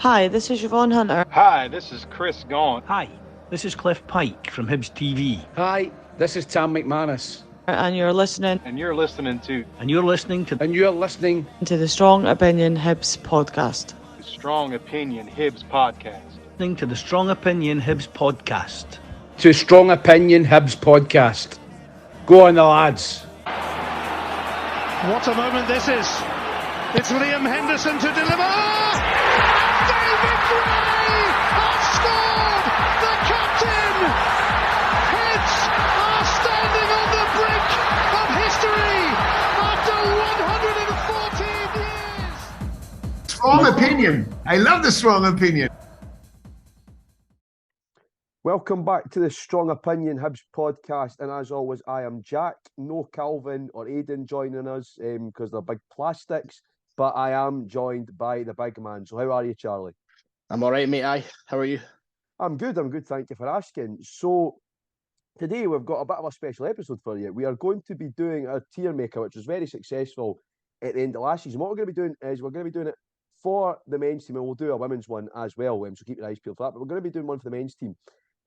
Hi, this is Siobhan Hunter. Hi, this is Chris Gaunt. Hi, this is Cliff Pike from Hibs TV. Hi, this is Tam McManus. And you're listening And you're listening to the Strong Opinion Hibs podcast. the Strong Opinion Hibs podcast. Listening to the Strong Opinion Hibs podcast. To Strong Opinion Hibs podcast. Go on the lads. What a moment this is. It's Liam Henderson to deliver. David Gray has scored. The captain. Hibs are standing on the brink of history after 114 years. Strong opinion. I love the strong opinion. Welcome back to the Strong Opinion Hibs podcast, and as always, I am Jack. No Calvin or Aidan joining us because they're big plastics, but I am joined by the big man. So how are you, Charlie? I'm all right, mate. Aye, how are you? I'm good. Thank you for asking. So today we've got a bit of a special episode for you. We are going to be doing our Tiermaker, which was very successful at the end of last season. What we're going to be doing is we're going to be doing it for the men's team, and we'll do a women's one as well. So keep your eyes peeled for that. But we're going to be doing one for the men's team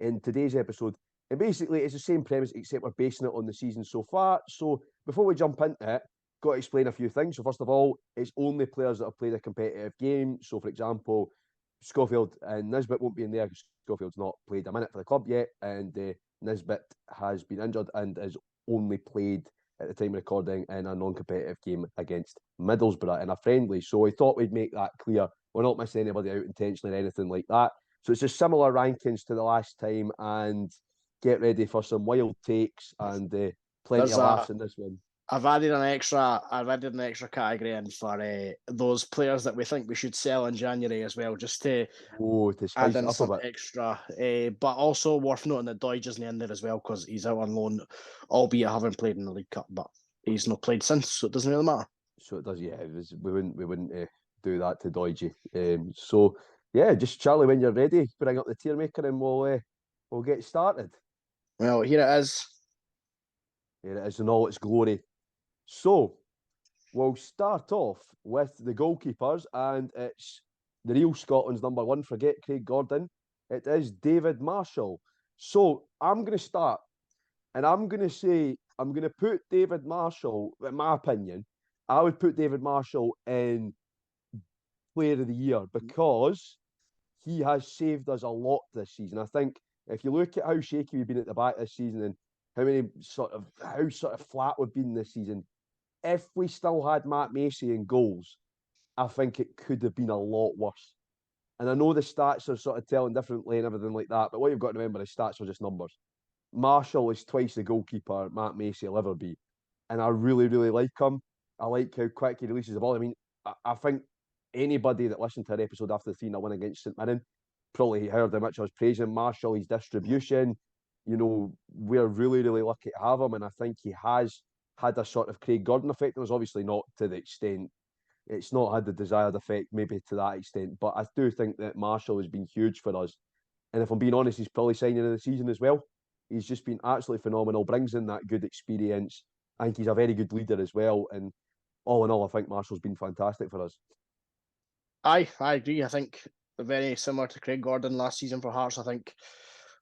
in today's episode. And basically, it's the same premise, except we're basing it on the season so far. So before we jump into it, got to explain a few things. So first of all, it's only players that have played a competitive game. So for example, Schofield and Nisbet won't be in there because Schofield's not played a minute for the club yet, and Nisbet has been injured and is only played at the time of recording in a non-competitive game against Middlesbrough in a friendly. So we thought we'd make that clear. We're not missing anybody out intentionally or anything like that. So it's just similar rankings to the last time, and get ready for some wild takes and plenty of laughs in this one. I've added an extra category in for those players that we think we should sell in January as well, just to add in some extra. But also worth noting that Doidge isn't in there as well because he's out on loan, albeit having played in the League Cup, but he's not played since, so it doesn't really matter. So it does, yeah. We wouldn't do that to Doidge. So yeah, just Charlie, when you're ready, bring up the Tiermaker and we'll get started. Well, here it is. Here it is in all its glory. So we'll start off with the goalkeepers, and it's the real Scotland's number one. Forget Craig Gordon. It is David Marshall. So I'm going to start, and I'm going to put David Marshall, in my opinion, I would put David Marshall in Player of the Year because he has saved us a lot this season. I think if you look at how shaky we've been at the back this season and how flat we've been this season, if we still had Matt Macy in goals, I think it could have been a lot worse. And I know the stats are sort of telling differently and everything like that, but what you've got to remember is stats are just numbers. Marshall is twice the goalkeeper Matt Macy will ever be. And I really, really like him. I like how quick he releases the ball. I mean, I think anybody that listened to an episode after the 3-0 win against St Mirren probably heard how much I was praising Marshall, his distribution. You know, we're really, really lucky to have him, and I think he has had a sort of Craig Gordon effect. It was obviously not to the extent, it's not had the desired effect maybe to that extent, but I do think that Marshall has been huge for us. And if I'm being honest, he's probably signing of the season as well. He's just been absolutely phenomenal, brings in that good experience. I think he's a very good leader as well, and all in all, I think Marshall's been fantastic for us. I agree. I think very similar to Craig Gordon last season for Hearts. I think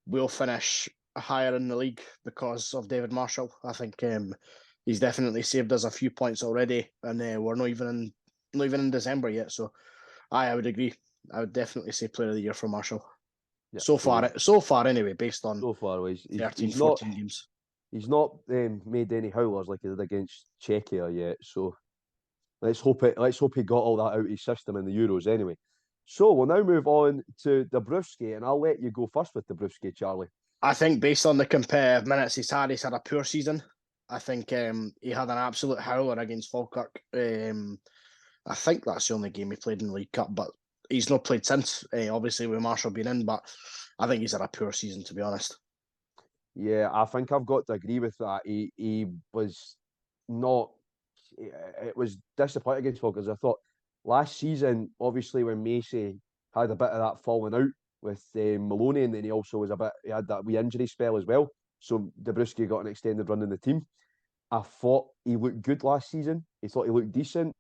we'll finish higher in the league because of David Marshall. I think he's definitely saved us a few points already, and we're not even in December yet. So I would agree. I would definitely say Player of the Year for Marshall. Yeah, so far anyway, based on 13-14 games. He's not made any howlers like he did against Czechia yet. So let's hope he got all that out of his system in the Euros anyway. So we'll now move on to Dabrowski, and I'll let you go first with Dabrowski, Charlie. I think based on the competitive minutes he's had a poor season. I think he had an absolute howler against Falkirk. I think that's the only game he played in the League Cup, but he's not played since, obviously with Marshall being in, but I think he's had a poor season, to be honest. Yeah, I think I've got to agree with that. He was not... It was disappointing against Falkirk, because I thought last season, obviously, when Macy had a bit of that falling out with Maloney, and then he had that wee injury spell as well. So Dabrowski got an extended run in the team. I thought he looked good last season. He thought he looked decent.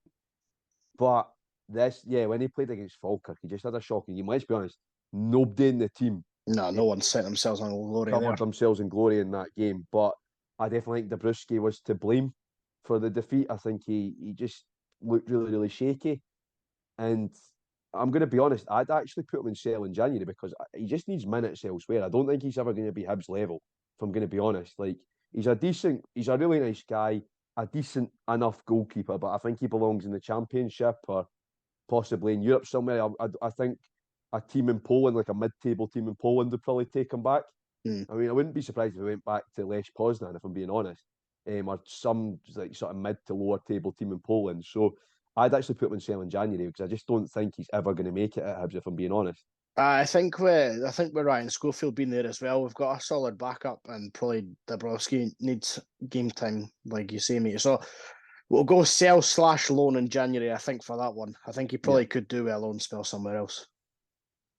But when he played against Falkirk, he just had a shocking game. Let's be honest, nobody in the team No one set themselves on glory there. covered themselves in glory in that game. But I definitely think Dabrowski was to blame for the defeat. I think he just looked really, really shaky. And I'm going to be honest, I'd actually put him in sell in January because he just needs minutes elsewhere. I don't think he's ever going to be Hibs level, if I'm going to be honest. Like, he's a really nice guy, a decent enough goalkeeper, but I think he belongs in the Championship or possibly in Europe somewhere. I think a team in Poland, like a mid-table team in Poland, would probably take him back. I mean, I wouldn't be surprised if he went back to Lech Poznan, if I'm being honest, or some like sort of mid to lower table team in Poland. So I'd actually put him in sale in January because I just don't think he's ever going to make it at Hibs, if I'm being honest. I think with Ryan Schofield being there as well, we've got a solid backup, and probably Dabrowski needs game time, like you say, mate. So we'll go sell/loan in January, I think, for that one. I think he probably could do a loan spell somewhere else.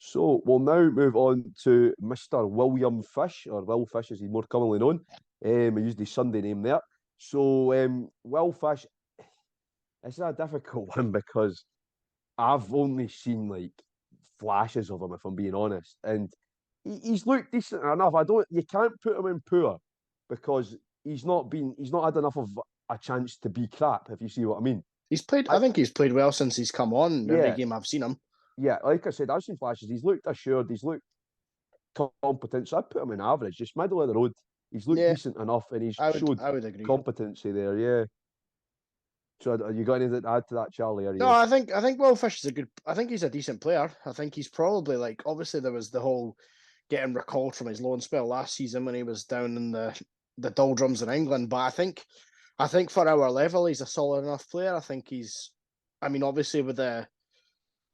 So we'll now move on to Mr. William Fish, or Will Fish as he's more commonly known. I used his Sunday name there. So Will Fish, it's a difficult one because I've only seen like flashes of him, if I'm being honest, and he's looked decent enough. You can't put him in poor because he's not had enough of a chance to be crap, if you see what I mean. I think he's played well since he's come on. Every game I've seen him. Yeah, like I said, I've seen flashes. He's looked assured. He's looked competent. So I'd put him in average, just middle of the road. He's looked decent enough, and he's showed I would agree. competency there. Yeah. So you got anything to add to that, Charlie? No, I think Will Fish is I think he's a decent player. I think he's probably obviously there was the whole getting recalled from his loan spell last season when he was down in the doldrums in England. But I think for our level, he's a solid enough player. I think obviously with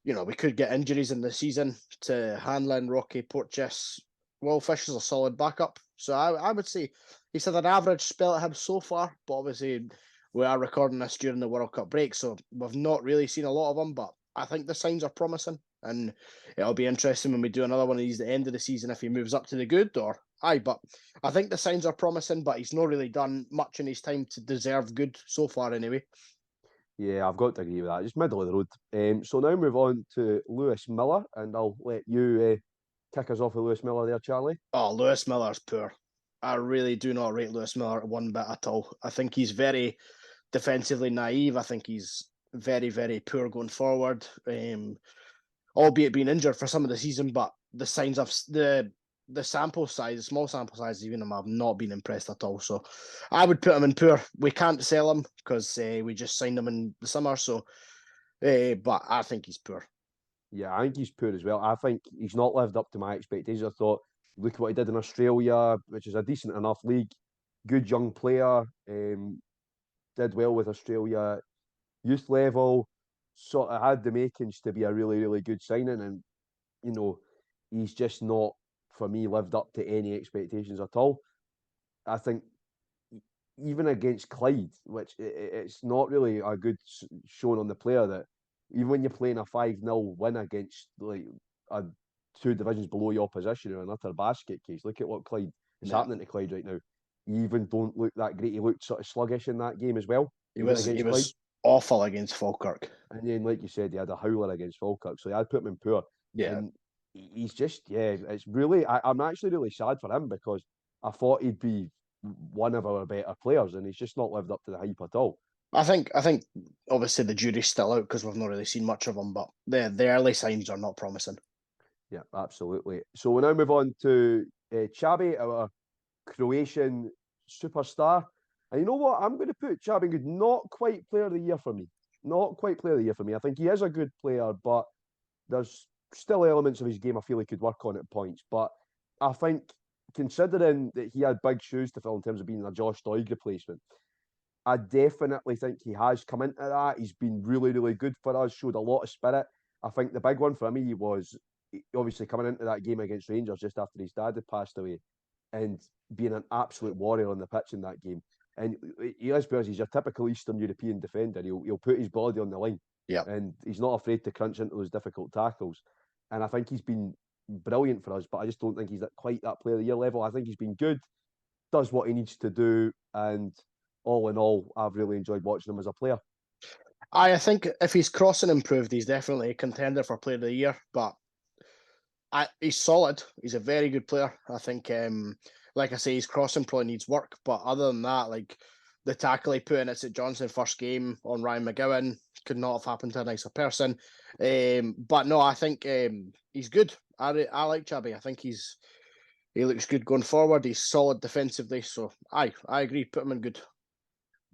we could get injuries in the season to Hanlon, Rocky, Porteous. Will Fish is a solid backup. So I would say he's had an average spell at Hibs so far, but obviously we are recording this during the World Cup break, so we've not really seen a lot of him, but I think the signs are promising, and it'll be interesting when we do another one of these at the end of the season if he moves up to the good but I think the signs are promising, but he's not really done much in his time to deserve good so far anyway. Yeah, I've got to agree with that. Just middle of the road. So now move on to Lewis Miller, and I'll let you kick us off with Lewis Miller there, Charlie. Oh, Lewis Miller's poor. I really do not rate Lewis Miller one bit at all. I think he's very defensively naive. I think he's very, very poor going forward. Albeit being injured for some of the season, but the signs of the sample size, small sample size, even him, I've not been impressed at all. So I would put him in poor. We can't sell him because we just signed him in the summer. So, but I think he's poor. Yeah, I think he's poor as well. I think he's not lived up to my expectations. I thought, look at what he did in Australia, which is a decent enough league. Good young player. Did well with Australia youth level. Sort of had the makings to be a really, really good signing. And, he's just not, for me, lived up to any expectations at all. I think even against Clyde, which it's not really a good showing on the player, that even when you're playing a 5-0 win against like two divisions below your opposition or an utter basket case, look at what Clyde is happening to Clyde right now. You even don't look that great. He looked sort of sluggish in that game as well. He was awful against Falkirk. And then, like you said, he had a howler against Falkirk, so I'd put him in poor. Yeah. And he's just, it's really, I'm actually really sad for him because I thought he'd be one of our better players, and he's just not lived up to the hype at all. I think obviously the jury's still out because we've not really seen much of him, but the early signs are not promising. Yeah, absolutely. So we'll now move on to Chabi, our Croatian superstar. And you know what? I'm going to put Chabi Good, not quite player of the year for me. Not quite player of the year for me. I think he is a good player, but there's still elements of his game I feel he could work on at points. But I think, considering that he had big shoes to fill in terms of being a Josh Doig replacement, I definitely think he has come into that. He's been really, really good for us, showed a lot of spirit. I think the big one for me was obviously coming into that game against Rangers just after his dad had passed away and being an absolute warrior on the pitch in that game. And let's be honest, he's your typical Eastern European defender. He'll put his body on the line. Yeah. And he's not afraid to crunch into those difficult tackles. And I think he's been brilliant for us, but I just don't think he's at quite that player of the year level. I think he's been good, does what he needs to do, and all in all, I've really enjoyed watching him as a player. I think if his crossing improved, he's definitely a contender for Player of the Year. But he's solid. He's a very good player. I think, like I say, his crossing probably needs work. But other than that, like the tackle he put in at St Johnstone first game on Ryan McGowan could not have happened to a nicer person. But no, I think he's good. I like Chabby. I think he looks good going forward. He's solid defensively. So I agree. Put him in good.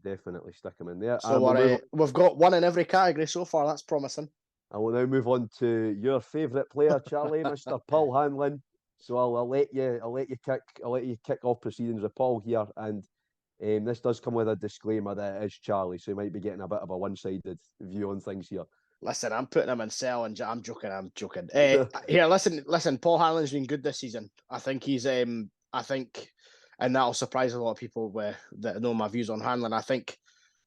Definitely stick him in there. So we've got one in every category so far. That's promising. I will now move on to your favourite player, Charlie, Mr. Paul Hanlon. So I'll let you kick off proceedings with Paul here, and this does come with a disclaimer that it is Charlie, so you might be getting a bit of a one-sided view on things here. Listen, I'm putting him in sell, and I'm joking. Here, listen. Paul Hanlon's been good this season. I think he's and that'll surprise a lot of people that know my views on Hanlon. I think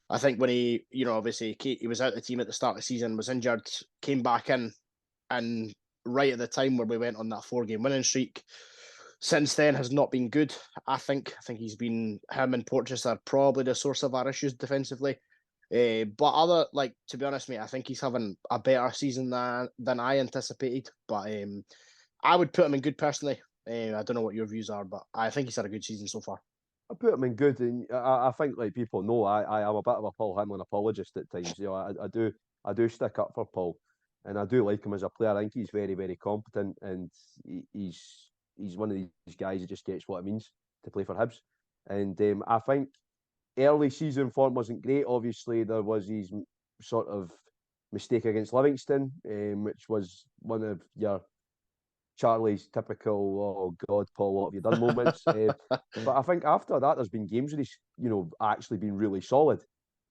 when he, obviously he was out of the team at the start of the season, was injured, came back in, and right at the time where we went on that 4-game winning streak, since then has not been good. I think him and Porteous are probably the source of our issues defensively. But to be honest, mate, I think he's having a better season than I anticipated. But I would put him in good personally. I don't know what your views are, but I think he's had a good season so far. I put him in good, and I think, like people know, I am a bit of a Paul Hanlon apologist at times. I do stick up for Paul, and I do like him as a player. I think he's very, very competent, and he's one of these guys that just gets what it means to play for Hibs. And I think early season form wasn't great. Obviously, there was his sort of mistake against Livingston, which was one of your Charlie's typical, oh God, Paul, what have you done moments. But I think after that, there's been games where he's, actually been really solid.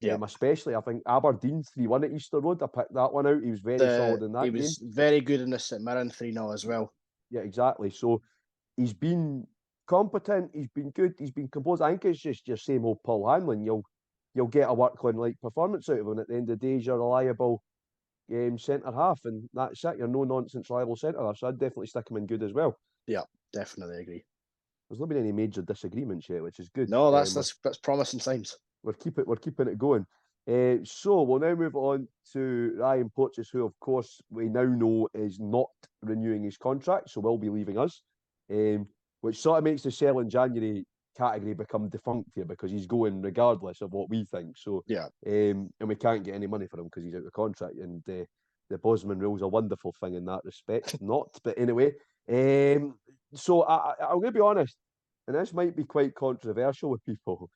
Yeah. Especially, I think Aberdeen 3-1 at Easter Road, I picked that one out. He was very solid in that game. He was very good in the St Mirren 3-0 as well. Yeah, exactly. So he's been competent, he's been good, he's been composed. I think it's just your same old Paul Hanlon. You'll get a workman-like performance out of him. At the end of the day, he's a reliable centre half, and that's it. You're no nonsense reliable centre half, so I'd definitely stick him in good as well. Yeah, definitely agree. There's not been any major disagreements yet, which is good. No, that's promising signs. We're keeping it going. So we'll now move on to Ryan Porteous, who of course we now know is not renewing his contract, so will be leaving us, which sort of makes the sell in January category become defunct here because he's going regardless of what we think. So yeah, and we can't get any money for him because he's out of contract. And the Bosman rule's a wonderful thing in that respect. Not, but anyway. So I'm going to be honest, and this might be quite controversial with people,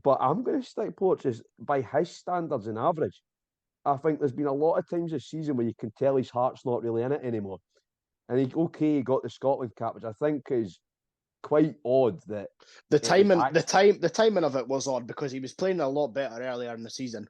but I'm going to stick Porteous by his standards and average. I think there's been a lot of times this season where you can tell his heart's not really in it anymore. And he got the Scotland cap, which I think is quite odd. That the timing of it was odd because he was playing a lot better earlier in the season.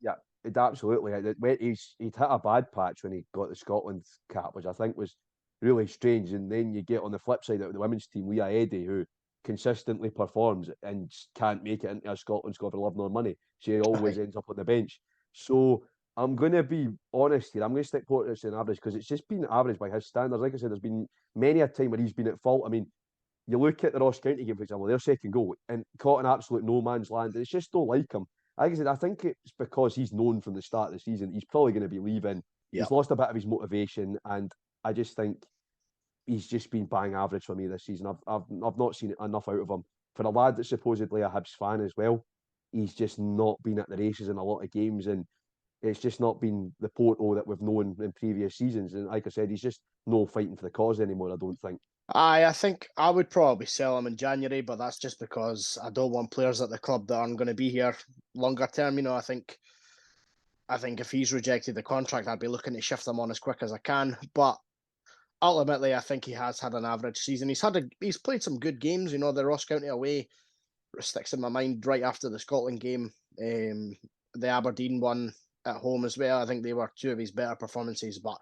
Yeah, absolutely. He'd hit a bad patch when he got the Scotland cap, which I think was really strange. And then you get on the flip side of the women's team, Leah Eddy, who consistently performs and can't make it into a Scotland squad for love nor money. She always ends up on the bench. So I'm going to be honest here. I'm going to stick Porteous in average because it's just been average by his standards. Like I said, there's been many a time where he's been at fault. I mean, you look at the Ross County game, for example, their second goal, and caught in absolute no man's land. It's just don't like him. Like I said, I think it's because he's known from the start of the season he's probably going to be leaving. Yeah. He's lost a bit of his motivation, and I just think he's just been bang average for me this season. I've not seen enough out of him. For a lad that's supposedly a Hibs fan as well, he's just not been at the races in a lot of games, and it's just not been the Porto that we've known in previous seasons. And like I said, he's just no fighting for the cause anymore, I don't think. I think I would probably sell him in January, but that's just because I don't want players at the club that aren't going to be here longer term. I think if he's rejected the contract, I'd be looking to shift him on as quick as I can. But ultimately, I think he has had an average season. He's played some good games. The Ross County away sticks in my mind right after the Scotland game. The Aberdeen one at home as well. I think they were two of his better performances. But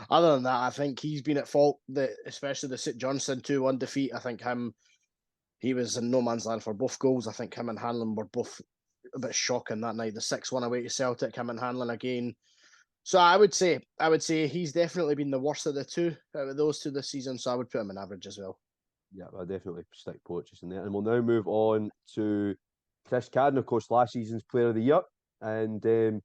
other than that, I think he's been at fault, especially the St Johnstone 2-1 defeat. I think he was in no man's land for both goals. I think him and Hanlon were both a bit shocking that night. The 6-1 away to Celtic, him and Hanlon again. So I would say he's definitely been the worst of the two out of those two this season. So I would put him in average as well. Yeah, I'll definitely stick Porteous in there. And we'll now move on to Chris Cadden, of course, last season's Player of the Year. And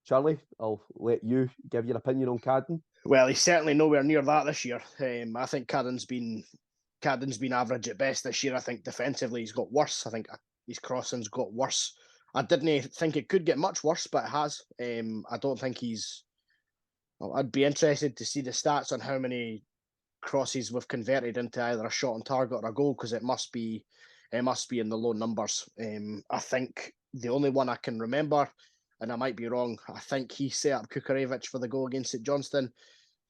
Charlie, I'll let you give your opinion on Cadden. Well, he's certainly nowhere near that this year. I think Cadden's been average at best this year. I think defensively he's got worse. I think his crossing's got worse. I didn't think it could get much worse, but it has. I don't think he's. Well, I'd be interested to see the stats on how many crosses we've converted into either a shot on target or a goal, because it must be in the low numbers. I think the only one I can remember, and I might be wrong, I think he set up Kukarevich for the goal against St Johnstone.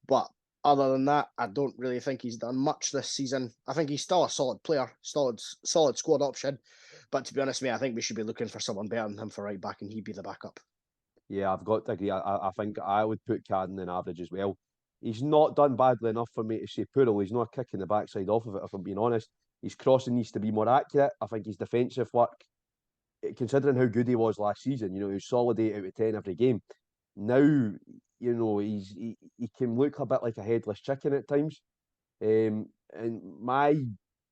But other than that, I don't really think he's done much this season. I think he's still a solid player, solid squad option. But to be honest with me, I think we should be looking for someone better than him for right back, and he'd be the backup. Yeah, I've got to agree. I think I would put Cadden in average as well. He's not done badly enough for me to say poor. He's not a kick in the backside off of it, if I'm being honest. His crossing needs to be more accurate. I think his defensive work, considering how good he was last season, he was solid 8 out of 10 every game. Now, he can look a bit like a headless chicken at times. And my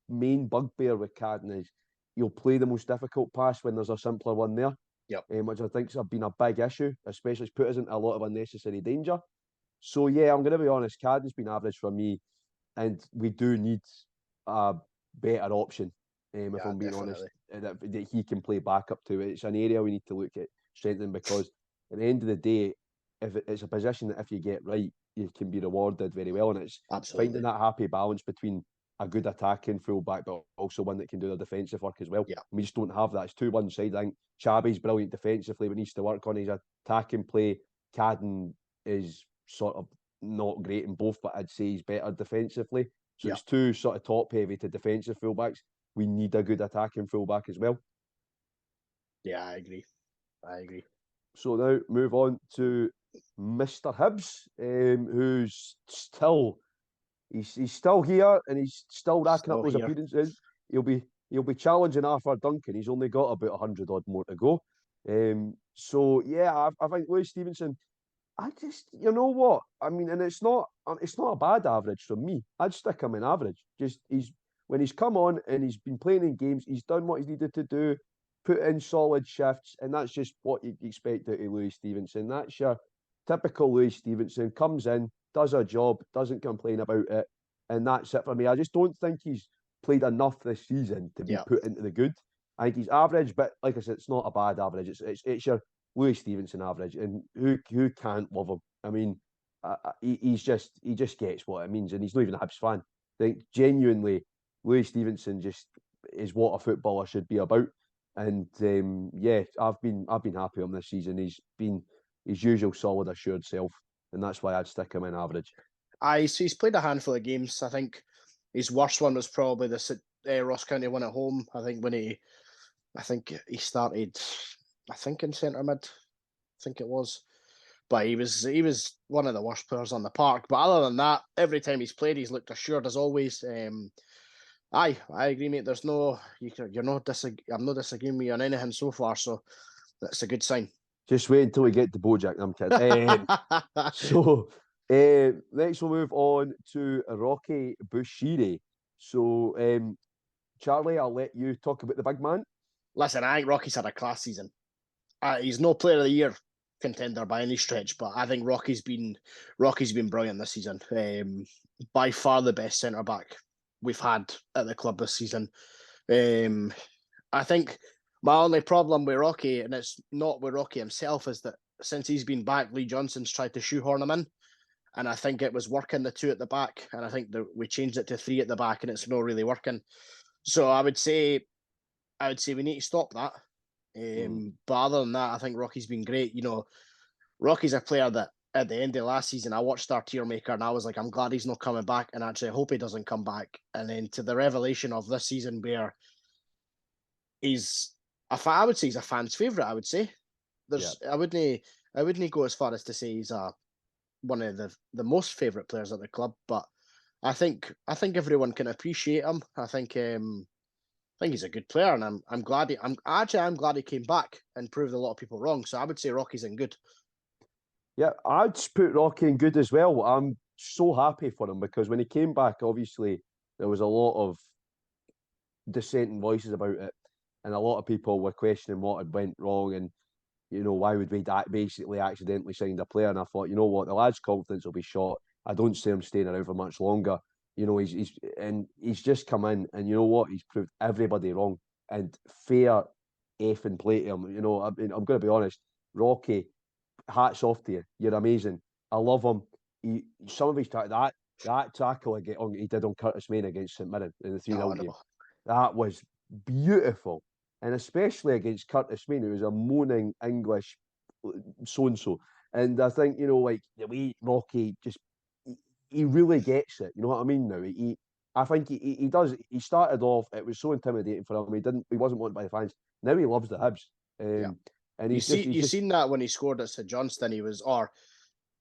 main bugbear with Cadden is he'll play the most difficult pass when there's a simpler one there. Yep. Which I think has been a big issue, especially it's put us into a lot of unnecessary danger. So yeah, I'm going to be honest, Cadden's been average for me, and we do need a better option, if I'm being honest, that he can play backup to. It's an area we need to look at strengthening, because at the end of the day, if it's a position that if you get right, you can be rewarded very well, and it's finding that happy balance between a good attacking fullback, but also one that can do the defensive work as well. Yeah. We just don't have that. It's too one sided. I think Chabi's brilliant defensively, but needs to work on his attacking play. Cadden is sort of not great in both, but I'd say he's better defensively. So it's too sort of top heavy to defensive fullbacks. We need a good attacking fullback as well. Yeah, I agree. So now move on to Mr. Hibs, who's still. He's still here, and he's still racking up those appearances. He'll be challenging Arthur Duncan. He's only got about 100 odd more to go. So yeah, I think Louis Stevenson. I just, you know what? I mean, and it's not a bad average from me. I'd stick him in average. Just when he's come on and he's been playing in games, he's done what he's needed to do, put in solid shifts, and that's just what you expect out of Louis Stevenson. That's your typical Louis Stevenson. Comes in, does a job, doesn't complain about it, and that's it for me. I just don't think he's played enough this season to be put into the good. I think he's average, but like I said, it's not a bad average. It's your Louis Stevenson average, and who can't love him? I mean, he just gets what it means, and he's not even a Hibs fan. I think genuinely, Louis Stevenson just is what a footballer should be about. And yeah, I've been happy with him this season. He's been his usual solid, assured self, and that's why I'd stick him in average. So he's played a handful of games. I think his worst one was probably the Ross County one at home. I think he started, in centre mid. I think it was, but he was one of the worst players on the park. But other than that, every time he's played, he's looked assured as always. I agree, mate. There's no, I'm not disagreeing with you on anything so far, so that's a good sign. Just wait until we get to Bojack. I'm kidding. So next we'll move on to Rocky Bushiri. So Charlie, I'll let you talk about the big man. Listen, I think Rocky's had a class season. He's no player of the year contender by any stretch, but I think Rocky's been brilliant this season. By far the best centre back we've had at the club this season. I think my only problem with Rocky, and it's not with Rocky himself, is that since he's been back, Lee Johnson's tried to shoehorn him in, and I think it was working the 2 at the back, and I think that we changed it to 3 at the back, and it's not really working. So I would say we need to stop that. But other than that, I think Rocky's been great. Rocky's a player that at the end of last season, I watched our Tiermaker and I was like, I'm glad he's not coming back, and actually I hope he doesn't come back. And then to the revelation of this season where I would say he's a fan's favourite, I would say. I wouldn't go as far as to say he's one of the most favourite players at the club, but I think everyone can appreciate him. I think he's a good player, and I'm glad he came back and proved a lot of people wrong. So I would say Rocky's in good. Yeah, I'd put Rocky in good as well. I'm so happy for him because when he came back, obviously there was a lot of dissenting voices about it, and a lot of people were questioning what had went wrong. And why would we basically accidentally signed a player? And I thought, you know what, the lad's confidence will be shot. I don't see him staying around for much longer. He's just come in, and you know what, he's proved everybody wrong. And fair effing play to him. I'm going to be honest, Rocky, hats off to you. You're amazing. I love him. Some of his that tackle he did on Curtis Main against St Mirren in the 3-0 game. That was beautiful. And especially against Curtis Main, who was a moaning English so-and-so. And I think, like the way Rocky he really gets it. You know what I mean now? I think he does. He started off, it was so intimidating for him. He wasn't wanted by the fans. Now he loves the Hibs. And you seen that when he scored at St Johnstone,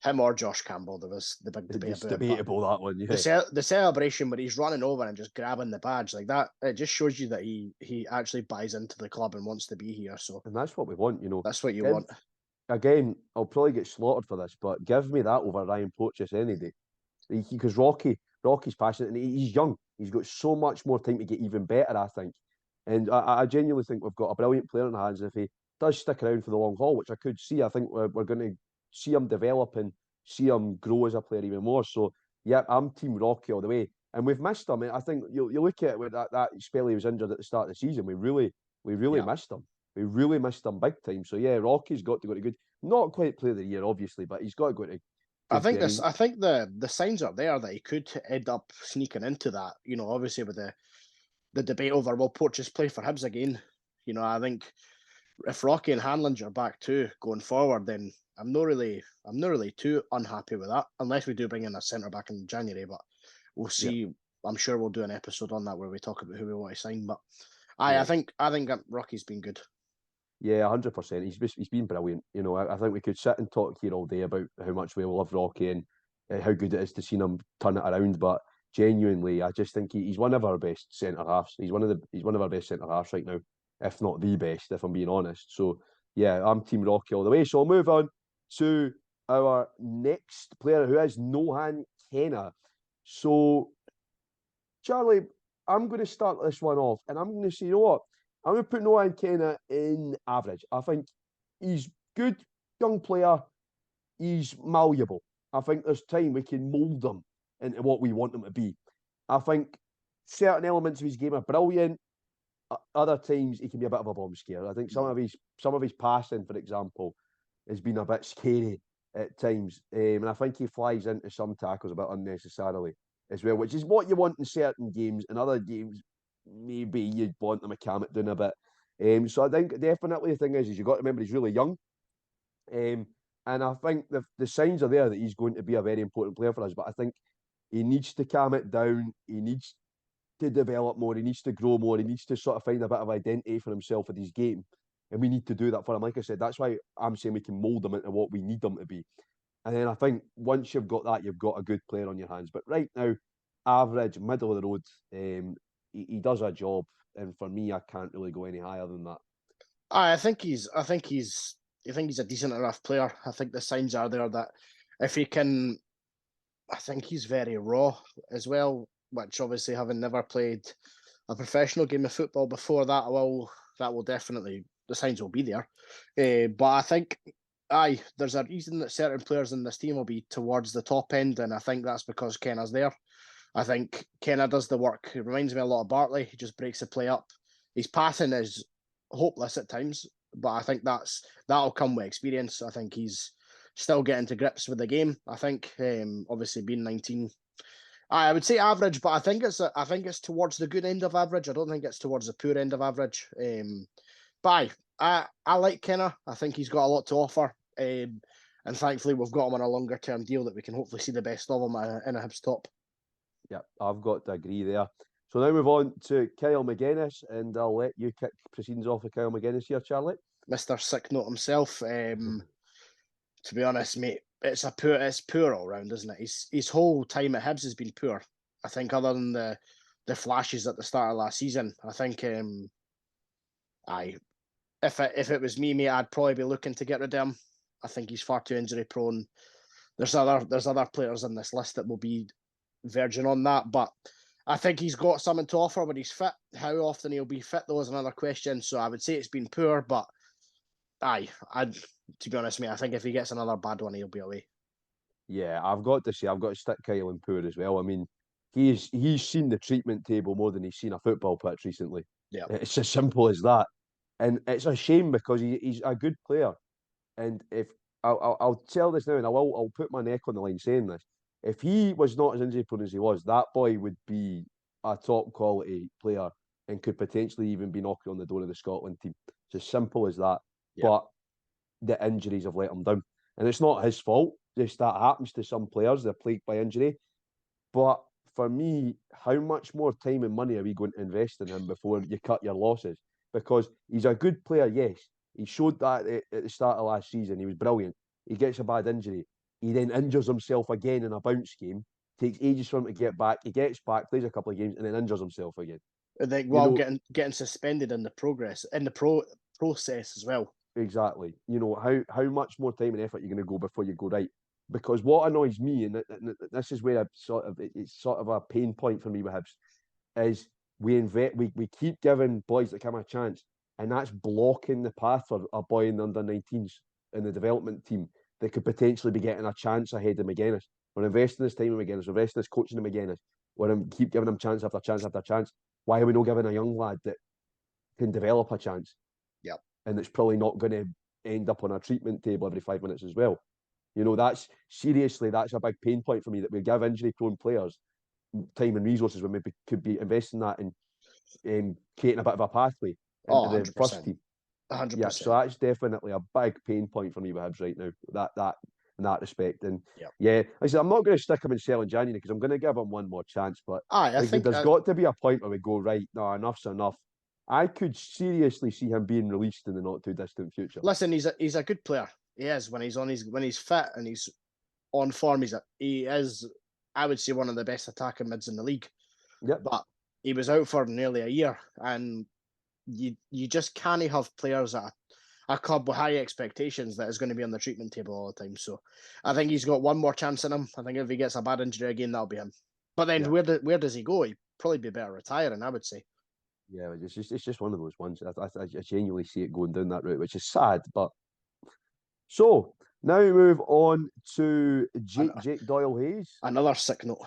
him or Josh Campbell, there was the big debate. It's debatable, that one, yeah. The celebration where he's running over and just grabbing the badge like that, it just shows you that he actually buys into the club and wants to be here. So, and that's what we want, That's what you want. Again, I'll probably get slaughtered for this, but give me that over Ryan Porteous any day. Because Rocky's passionate and he's young. He's got so much more time to get even better, I think. And I genuinely think we've got a brilliant player in our hands. If he does stick around for the long haul, which I could see, I think we're going to see him develop and see him grow as a player even more. So, yeah, I'm Team Rocky all the way. And we've missed him. I think you look at it with that spell he was injured at the start of the season. We really missed him. We really missed him big time. So, yeah, Rocky's got to go to good. Not quite player of the year, obviously, but he's got to go to. I think the signs are there that he could end up sneaking into that. Obviously with the debate over will Porteous play for Hibs again. I think if Rocky and Hanlon are back too going forward, then I'm not really too unhappy with that. Unless we do bring in a centre back in January, but we'll see. Yep. I'm sure we'll do an episode on that where we talk about who we want to sign. But I think Rocky's been good. Yeah, 100%. He's been brilliant. I think we could sit and talk here all day about how much we love Rocky and how good it is to see him turn it around. But genuinely, I just think he's one of our best centre halves. He's one of our best centre halves right now, if not the best, if I'm being honest. So yeah, I'm Team Rocky all the way. So I'll move on to our next player, who is Nohan Kenna. So Charlie, I'm going to start this one off, and I'm going to say, you know what? I'm going to put Nohan Kenna in average. I think he's good, young player. He's malleable. I think there's time we can mould him into what we want him to be. I think certain elements of his game are brilliant. Other times he can be a bit of a bomb scare. I think some of his passing, for example, has been a bit scary at times. And I think he flies into some tackles a bit unnecessarily as well, which is what you want in certain games. In other games, maybe you'd want him to calm it down a bit. So I think definitely the thing is you've got to remember he's really young. And I think the signs are there that he's going to be a very important player for us. But I think he needs to calm it down. He needs to develop more. He needs to grow more. He needs to sort of find a bit of identity for himself with his game. And we need to do that for him. Like I said, that's why I'm saying we can mould him into what we need him to be. And then I think once you've got that, you've got a good player on your hands. But right now, average, middle of the road. He does a job, and for me, I can't really go any higher than that. I think he's a decent enough player. I think the signs are there that if he can, I think he's very raw as well. Which obviously, having never played a professional game of football before, that will definitely, the signs will be there. But I think there's a reason that certain players in this team will be towards the top end, and I think that's because Kenna's there. I think Kenna does the work. He reminds me a lot of Bartley. He just breaks the play up. His passing is hopeless at times, but I think that'll come with experience. I think he's still getting to grips with the game. I think obviously being 19, I would say average, but I think it's towards the good end of average. I don't think it's towards the poor end of average. But I like Kenna. I think he's got a lot to offer. And thankfully we've got him on a longer term deal that we can hopefully see the best of him in a Hibs top. Yeah, I've got to agree there. So now move on to Kyle McGuinness, and I'll let you kick proceedings off with Kyle McGuinness here, Charlie. Mr. Sick Note himself. To be honest, mate, it's poor all round, isn't it? His whole time at Hibs has been poor. I think other than the flashes at the start of last season, I think if it was me, mate, I'd probably be looking to get rid of him. I think he's far too injury prone. There's other players on this list that will be verging on that, but I think he's got something to offer when he's fit. How often he'll be fit, though, is another question. So I would say it's been poor, but To be honest, mate, I think if he gets another bad one, he'll be away. Yeah, I've got to stick Kyle in poor as well. I mean, he's seen the treatment table more than he's seen a football pitch recently. Yeah. It's as simple as that. And it's a shame because he's a good player. And if I'll tell this now, and I'll put my neck on the line saying this. If he was not as injury prone as he was, that boy would be a top quality player and could potentially even be knocking on the door of the Scotland team. It's as simple as that. Yeah. But the injuries have let him down. And it's not his fault. Just that happens to some players. They're plagued by injury. But for me, how much more time and money are we going to invest in him before you cut your losses? Because he's a good player, yes. He showed that at the start of last season. He was brilliant. He gets a bad injury. He then injures himself again in a bounce game. Takes ages for him to get back. He gets back, plays a couple of games, and then injures himself again. I think getting suspended in the process as well. Exactly. How much more time and effort you're going to go before you go right? Because what annoys me, and this is where it's sort of a pain point for me with Hibs, is we keep giving boys like him a chance, and that's blocking the path for a boy in the under-19s in the development team that could potentially be getting a chance ahead of McGuinness. We're investing this time in McGuinness, we're investing this coaching in McGuinness, keep giving him chance after chance after chance. Why are we not giving a young lad that can develop a chance? Yep. And it's probably not going to end up on a treatment table every 5 minutes as well. That's a big pain point for me, that we give injury-prone players time and resources when we could be investing that in creating a bit of a pathway into the first team. 100%. Yeah, so that's definitely a big pain point for me with Hibs right now. That in that respect, and yeah, like I said, I'm not going to stick him in sell in January because I'm going to give him one more chance. But I think there's got to be a point where we go, right, no, enough's enough. I could seriously see him being released in the not too distant future. Listen, he's a good player. He is when he's fit and he's on form. He is, I would say, one of the best attacking mids in the league. Yep. But he was out for nearly a year, and you just can't have players at a club with high expectations that is going to be on the treatment table all the time. So I think he's got one more chance in him. I think if he gets a bad injury again, that'll be him. But then where does he go? He'd probably be better retiring, I would say. Yeah, it's just one of those ones. I genuinely see it going down that route, which is sad. But so now we move on to Jake Doyle Hayes. Another sick note.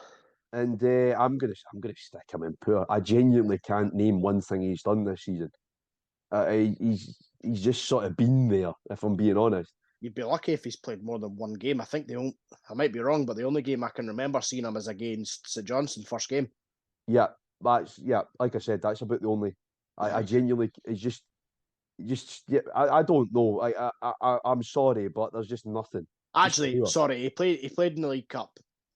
And I'm gonna stick him in poor. I genuinely can't name one thing he's done this season. He's just sort of been there, if I'm being honest. You'd be lucky if he's played more than one game. I think I might be wrong, but the only game I can remember seeing him is against St Johnstone, first game. Yeah, like I said, that's about the only. I genuinely, it's yeah. I don't know. I'm sorry, but there's just nothing. Actually, sorry, he played in the League Cup.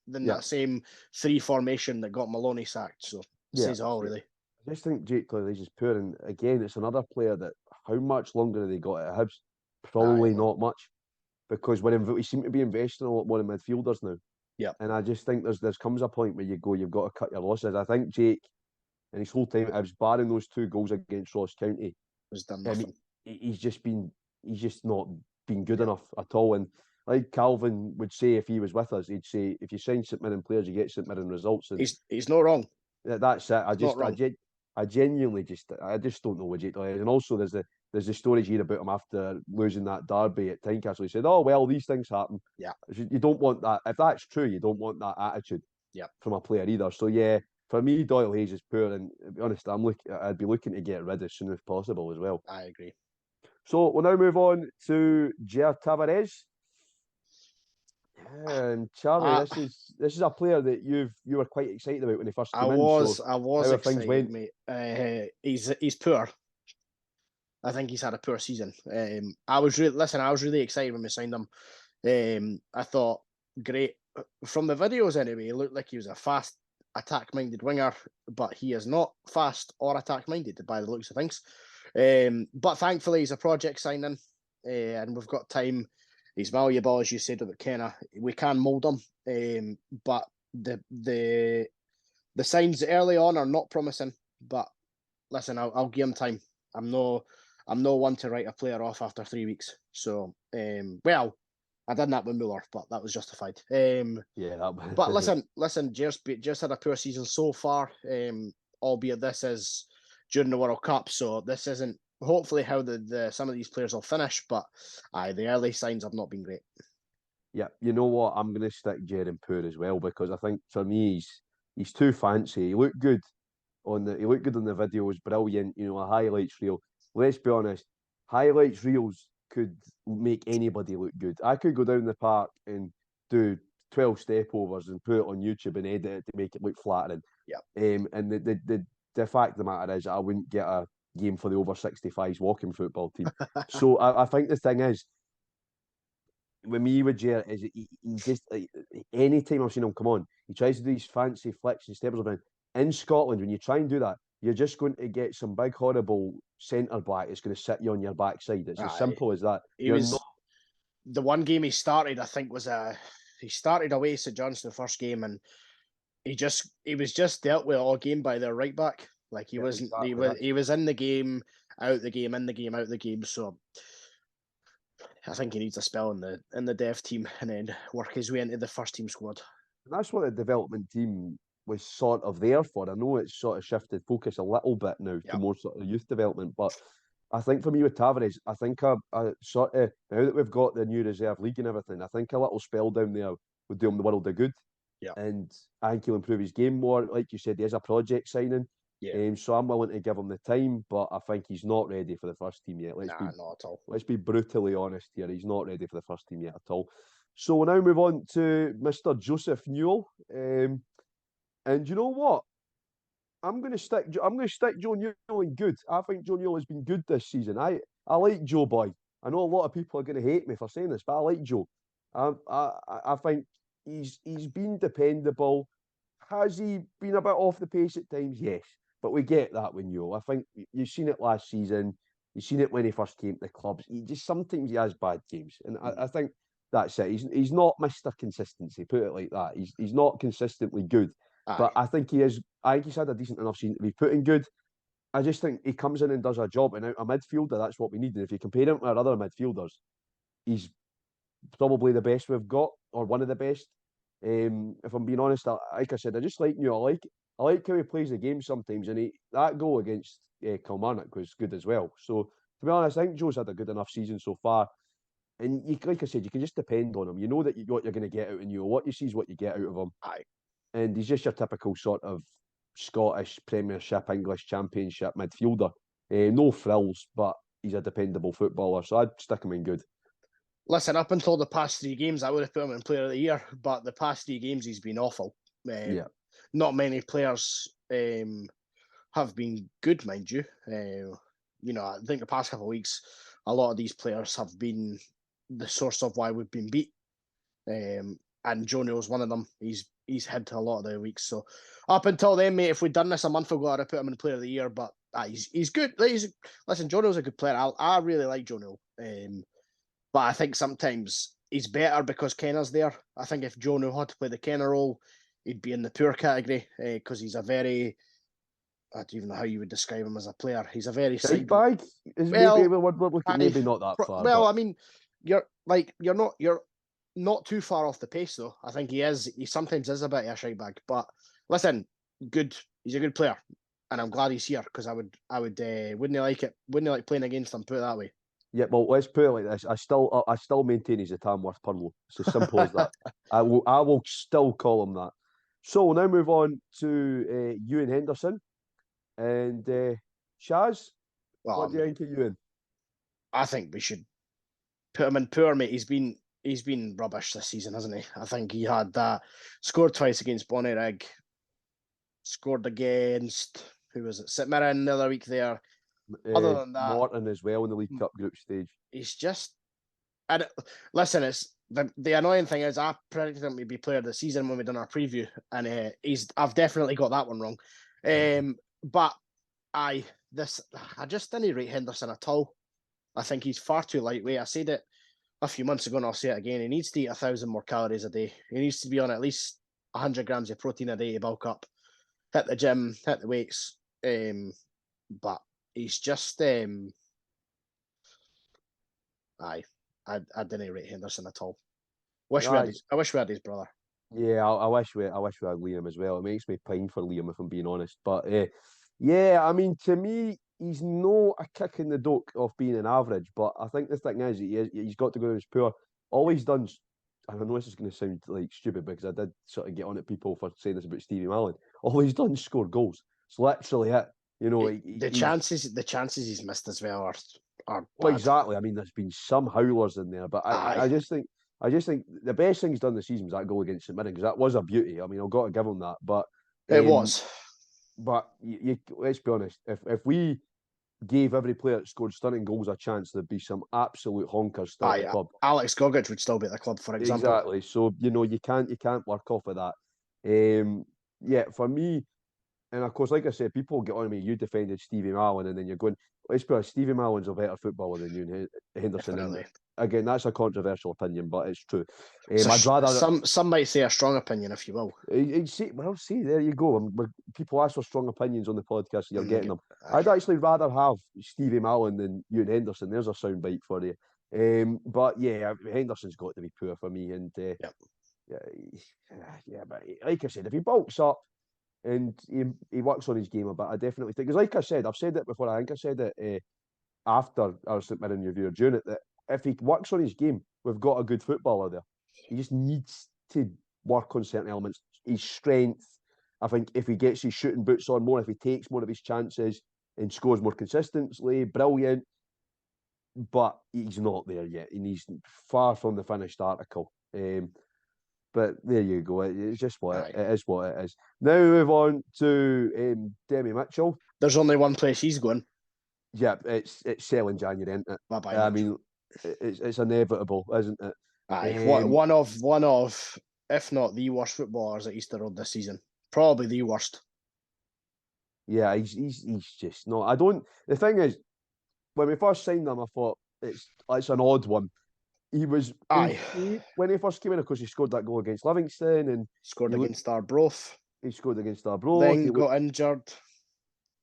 Then that same 3 formation that got Maloney sacked. So it says all really. I just think Jake Doyle Hayes is poor, and again, it's another player that how much longer have they got at Hibs? Probably not much, because we seem to be investing a lot more in midfielders now. Yeah, and I just think there's comes a point where you've got to cut your losses. I think Jake, and his whole time at Hibs, barring those 2 goals against Ross County, has done nothing. He's just not been good enough at all. And like Calvin would say if he was with us, he'd say if you sign St Mirren players, you get St Mirren results. And he's not wrong. That's it. I genuinely just don't know what Jake Doyle is. And also there's the stories you hear about him after losing that derby at Tynecastle. He said, "Oh well, these things happen." Yeah, you don't want that. If that's true, you don't want that attitude. From a player either. So yeah, for me, Doyle Hayes is poor, and to be honest, I'd be looking to get rid as soon as possible as well. I agree. So we'll now move on to Jair Tavares. And Charlie, this is a player that you were quite excited about when he first came in. I was excited, mate. He's poor. I think he's had a poor season. I was really excited when we signed him. I thought great from the videos anyway. He looked like he was a fast, attack-minded winger, but he is not fast or attack-minded by the looks of things. But thankfully, he's a project signing, and we've got time. He's valuable, as you said about Kenna. We can mould him, but the signs early on are not promising. But listen, I'll give him time. I'm no one to write a player off after 3 weeks. So, well, I did that with Muller, but that was justified. But listen, Jair's had a poor season so far. Albeit this is during the World Cup, so this isn't hopefully how the some of these players will finish. But the early signs have not been great. Yeah, you know what? I'm going to stick Jaron Poor as well because I think for me he's too fancy. He looked good on the video. Was brilliant. You know, a highlights reel. Let's be honest, highlights reels could make anybody look good. I could go down the park and do 12 step overs and put it on YouTube and edit it to make it look flattering. Yeah. And the fact of the matter is, I wouldn't get a game for the over 65s walking football team. So I think the thing is, with me with Jer is he just like, any time I've seen him come on, he tries to do these fancy flicks and steps around. In Scotland, when you try and do that, you're just going to get some big horrible centre back that's going to sit you on your backside. It's as simple as that. The one game he started, I think, was he started away St Johnstone the first game, and he was just dealt with all game by their right back. Like he wasn't exactly he was in the game, out the game, in the game, out the game. So I think he needs a spell in the dev team and then work his way into the first team squad. And that's what the development team was sort of there for. I know it's sort of shifted focus a little bit now to more sort of youth development, but I think for me with Tavares, I think a sort of, now that we've got the new reserve league and everything, I think a little spell down there would do him the world of good. Yeah. And I think he'll improve his game more. Like you said, he is a project signing. Yeah. So I'm willing to give him the time, but I think he's not ready for the first team yet. Not at all. Let's be brutally honest here. He's not ready for the first team yet at all. So we'll now move on to Mr. Joseph Newell. And you know what? I'm going to stick Joe Newell in good. I think Joe Newell has been good this season. I like Joe Boy. I know a lot of people are going to hate me for saying this, but I like Joe. I think he's been dependable. Has he been a bit off the pace at times? Yes. But we get that with Newell. I think you've seen it last season. You've seen it when he first came to the clubs. Sometimes he has bad games. And I think that's it. He's not Mr. Consistency, put it like that. He's not consistently good. But I think he is. I think he's had a decent enough season to be put in good. I just think he comes in and does a job. And out a midfielder, that's what we need. And if you compare him to our other midfielders, he's probably the best we've got, or one of the best. If I'm being honest, like I said, I just like Newell. I like how he plays the game sometimes, and that goal against Kilmarnock was good as well. So to be honest, I think Joe's had a good enough season so far. And like I said, you can just depend on him. You know that what you're going to get out of Newell. What you see is what you get out of him. Aye. And he's just your typical sort of Scottish Premiership, English Championship midfielder. No frills, but he's a dependable footballer. So I'd stick him in good. Listen, up until the past 3 games, I would have put him in Player of the Year, but the past 3 games he's been awful. Not many players have been good, mind you. I think the past couple of weeks, a lot of these players have been the source of why we've been beat. And Joe Newell's one of them. He's had to a lot of the weeks. So up until then, mate, if we'd done this a month ago, I'd have put him in Player of the Year. But he's good. Listen, Joe Newell's a good player. I really like Joe Newell. But I think sometimes he's better because Kenner's there. I think if Joe Newell had to play the Kenner role, he'd be in the poor category because he's a very, I don't even know how you would describe him as a player. He's a very side bag. Maybe not that far. Well, I mean, you're not too far off the pace though. I think he sometimes is a bit of a shite bag. But listen, good. He's a good player, and I'm glad he's here because I would wouldn't like it. Wouldn't like playing against him. Put it that way. Yeah, well, let's put it like this. I still maintain he's a Tamworth Purnell. It's as simple as that. I will still call him that. So we'll now move on to Ewan Henderson. And Shaz, what do you think of Ewan? I think we should put him in poor, mate. He's been rubbish this season, hasn't he? I think he had that. Scored twice against Bonnyrigg. Scored against, who was it? St Mirren the other week there. Other than that, Morton as well in the League Cup group stage. He's just, and listen, it's the annoying thing is I predicted him to be Player of the Season when we done our preview, and I've definitely got that one wrong. But I just didn't rate Henderson at all. I think he's far too lightweight. I said it a few months ago, and I'll say it again. He needs to eat 1,000 more calories a day. He needs to be on at least 100 grams of protein a day to bulk up, hit the gym, hit the weights. But he's just I didn't rate Henderson at all. I wish we had his brother. Yeah, I wish we had Liam as well. It makes me pine for Liam if I'm being honest. But Yeah, I mean, to me, he's no a kick in the dock of being an average, but I think the thing is, he's got to go to his poor. All he's done, and I know this is going to sound like stupid because I did sort of get on at people for saying this about Stevie Malin. All he's done is score goals. It's literally it. You know, the chances he's missed as well are well, bad. exactly. I mean, there's been some howlers in there, but I just think the best thing he's done this season was that goal against St Mirren because that was a beauty. I mean, I've got to give him that, but it was. But let's be honest, if we gave every player that scored stunning goals a chance, there'd be some absolute honkers still at the club. Alex Gogic would still be at the club, for example. Exactly. So you can't work off of that. Yeah, for me, and of course, like I said, people get on me. You defended Stevie Malin, and then you're going, let's be honest, Stevie Malin's a better footballer than you and Henderson. And again, that's a controversial opinion, but it's true. I'd rather some might say a strong opinion, if you will. See, there you go. People ask for strong opinions on the podcast, you're getting them. I'd actually rather have Stevie Malin than you and Henderson. There's a soundbite for you. But yeah, Henderson's got to be poor for me. And yeah, but like I said, if he bulks up and he works on his game a bit, I definitely think. Because like I said, I've said it before. I think I said it after our St Mirren review of June, that if he works on his game, we've got a good footballer there. He just needs to work on certain elements. His strength, I think, if he gets his shooting boots on more, if he takes more of his chances and scores more consistently, brilliant. But he's not there yet, and he's far from the finished article. But there you go. It's just what it is. What it is. Now we move on to Demi Mitchell. There's only one place he's going. Yeah, it's selling January, isn't it? Bye-bye, I mean, it's inevitable, isn't it? One of, if not the worst footballers at Easter Road this season. Probably the worst. Yeah, he's just not. I don't. The thing is, when we first signed him, I thought it's an odd one. He was when he first came in. Of course, he scored that goal against Livingston and scored against Arbroath. He scored against Arbroath. Then got injured,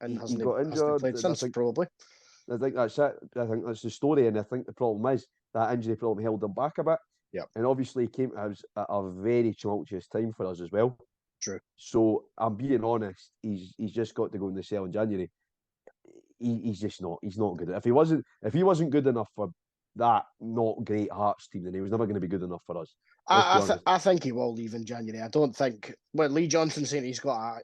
and hasn't played since. Probably. I think that's it. I think that's the story, and I think the problem is that injury problem held him back a bit. Yeah, and obviously he came to us at a very tumultuous time for us as well. True. So I'm being honest. He's just got to go in the sale in January. He's just not. He's not good. If he wasn't good enough for that not great Hearts team, then he was never going to be good enough for us. I think he will leave in January. I don't think. Well, Lee Johnson saying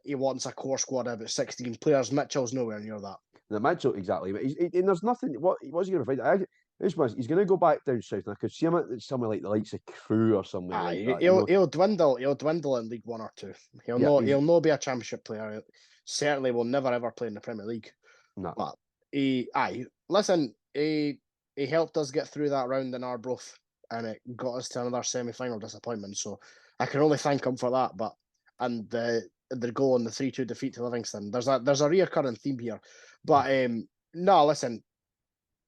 he wants a core squad of about 16 players. Mitchell's nowhere near that. The Mitchell, exactly. But and there's nothing. What's he going to find? He's going to go back down south, and I could see him at somewhere like the likes of Crewe or somewhere like that. He'll dwindle. He'll dwindle in League One or Two. He'll not be a Championship player. Certainly will never ever play in the Premier League. No. But he helped us get through that round in Arbroath, and it got us to another semi-final disappointment. So I can only thank him for that. But the goal in the 3-2 defeat to Livingston, there's a reoccurring theme here. But no, listen.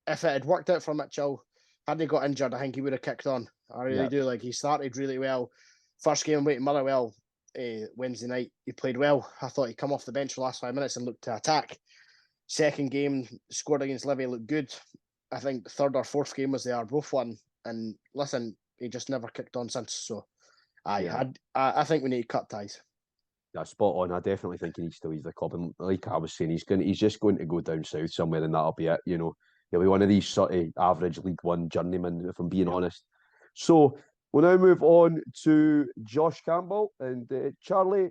If it had worked out for Mitchell, had he got injured, I think he would have kicked on. I really do. Like, he started really well. First game away to Motherwell Wednesday night, he played well. I thought he'd come off the bench for the last 5 minutes and looked to attack. Second game, scored against Livy, looked good. I think third or fourth game was the Arbroath one. And listen, he just never kicked on since. So I think we need to cut ties. That's spot on. I definitely think he needs to leave the club. And like I was saying, he's just going to go down south somewhere, and that'll be it. You know, he'll be one of these sort of average League One journeymen, if I'm being honest. So we'll now move on to Josh Campbell and Charlie,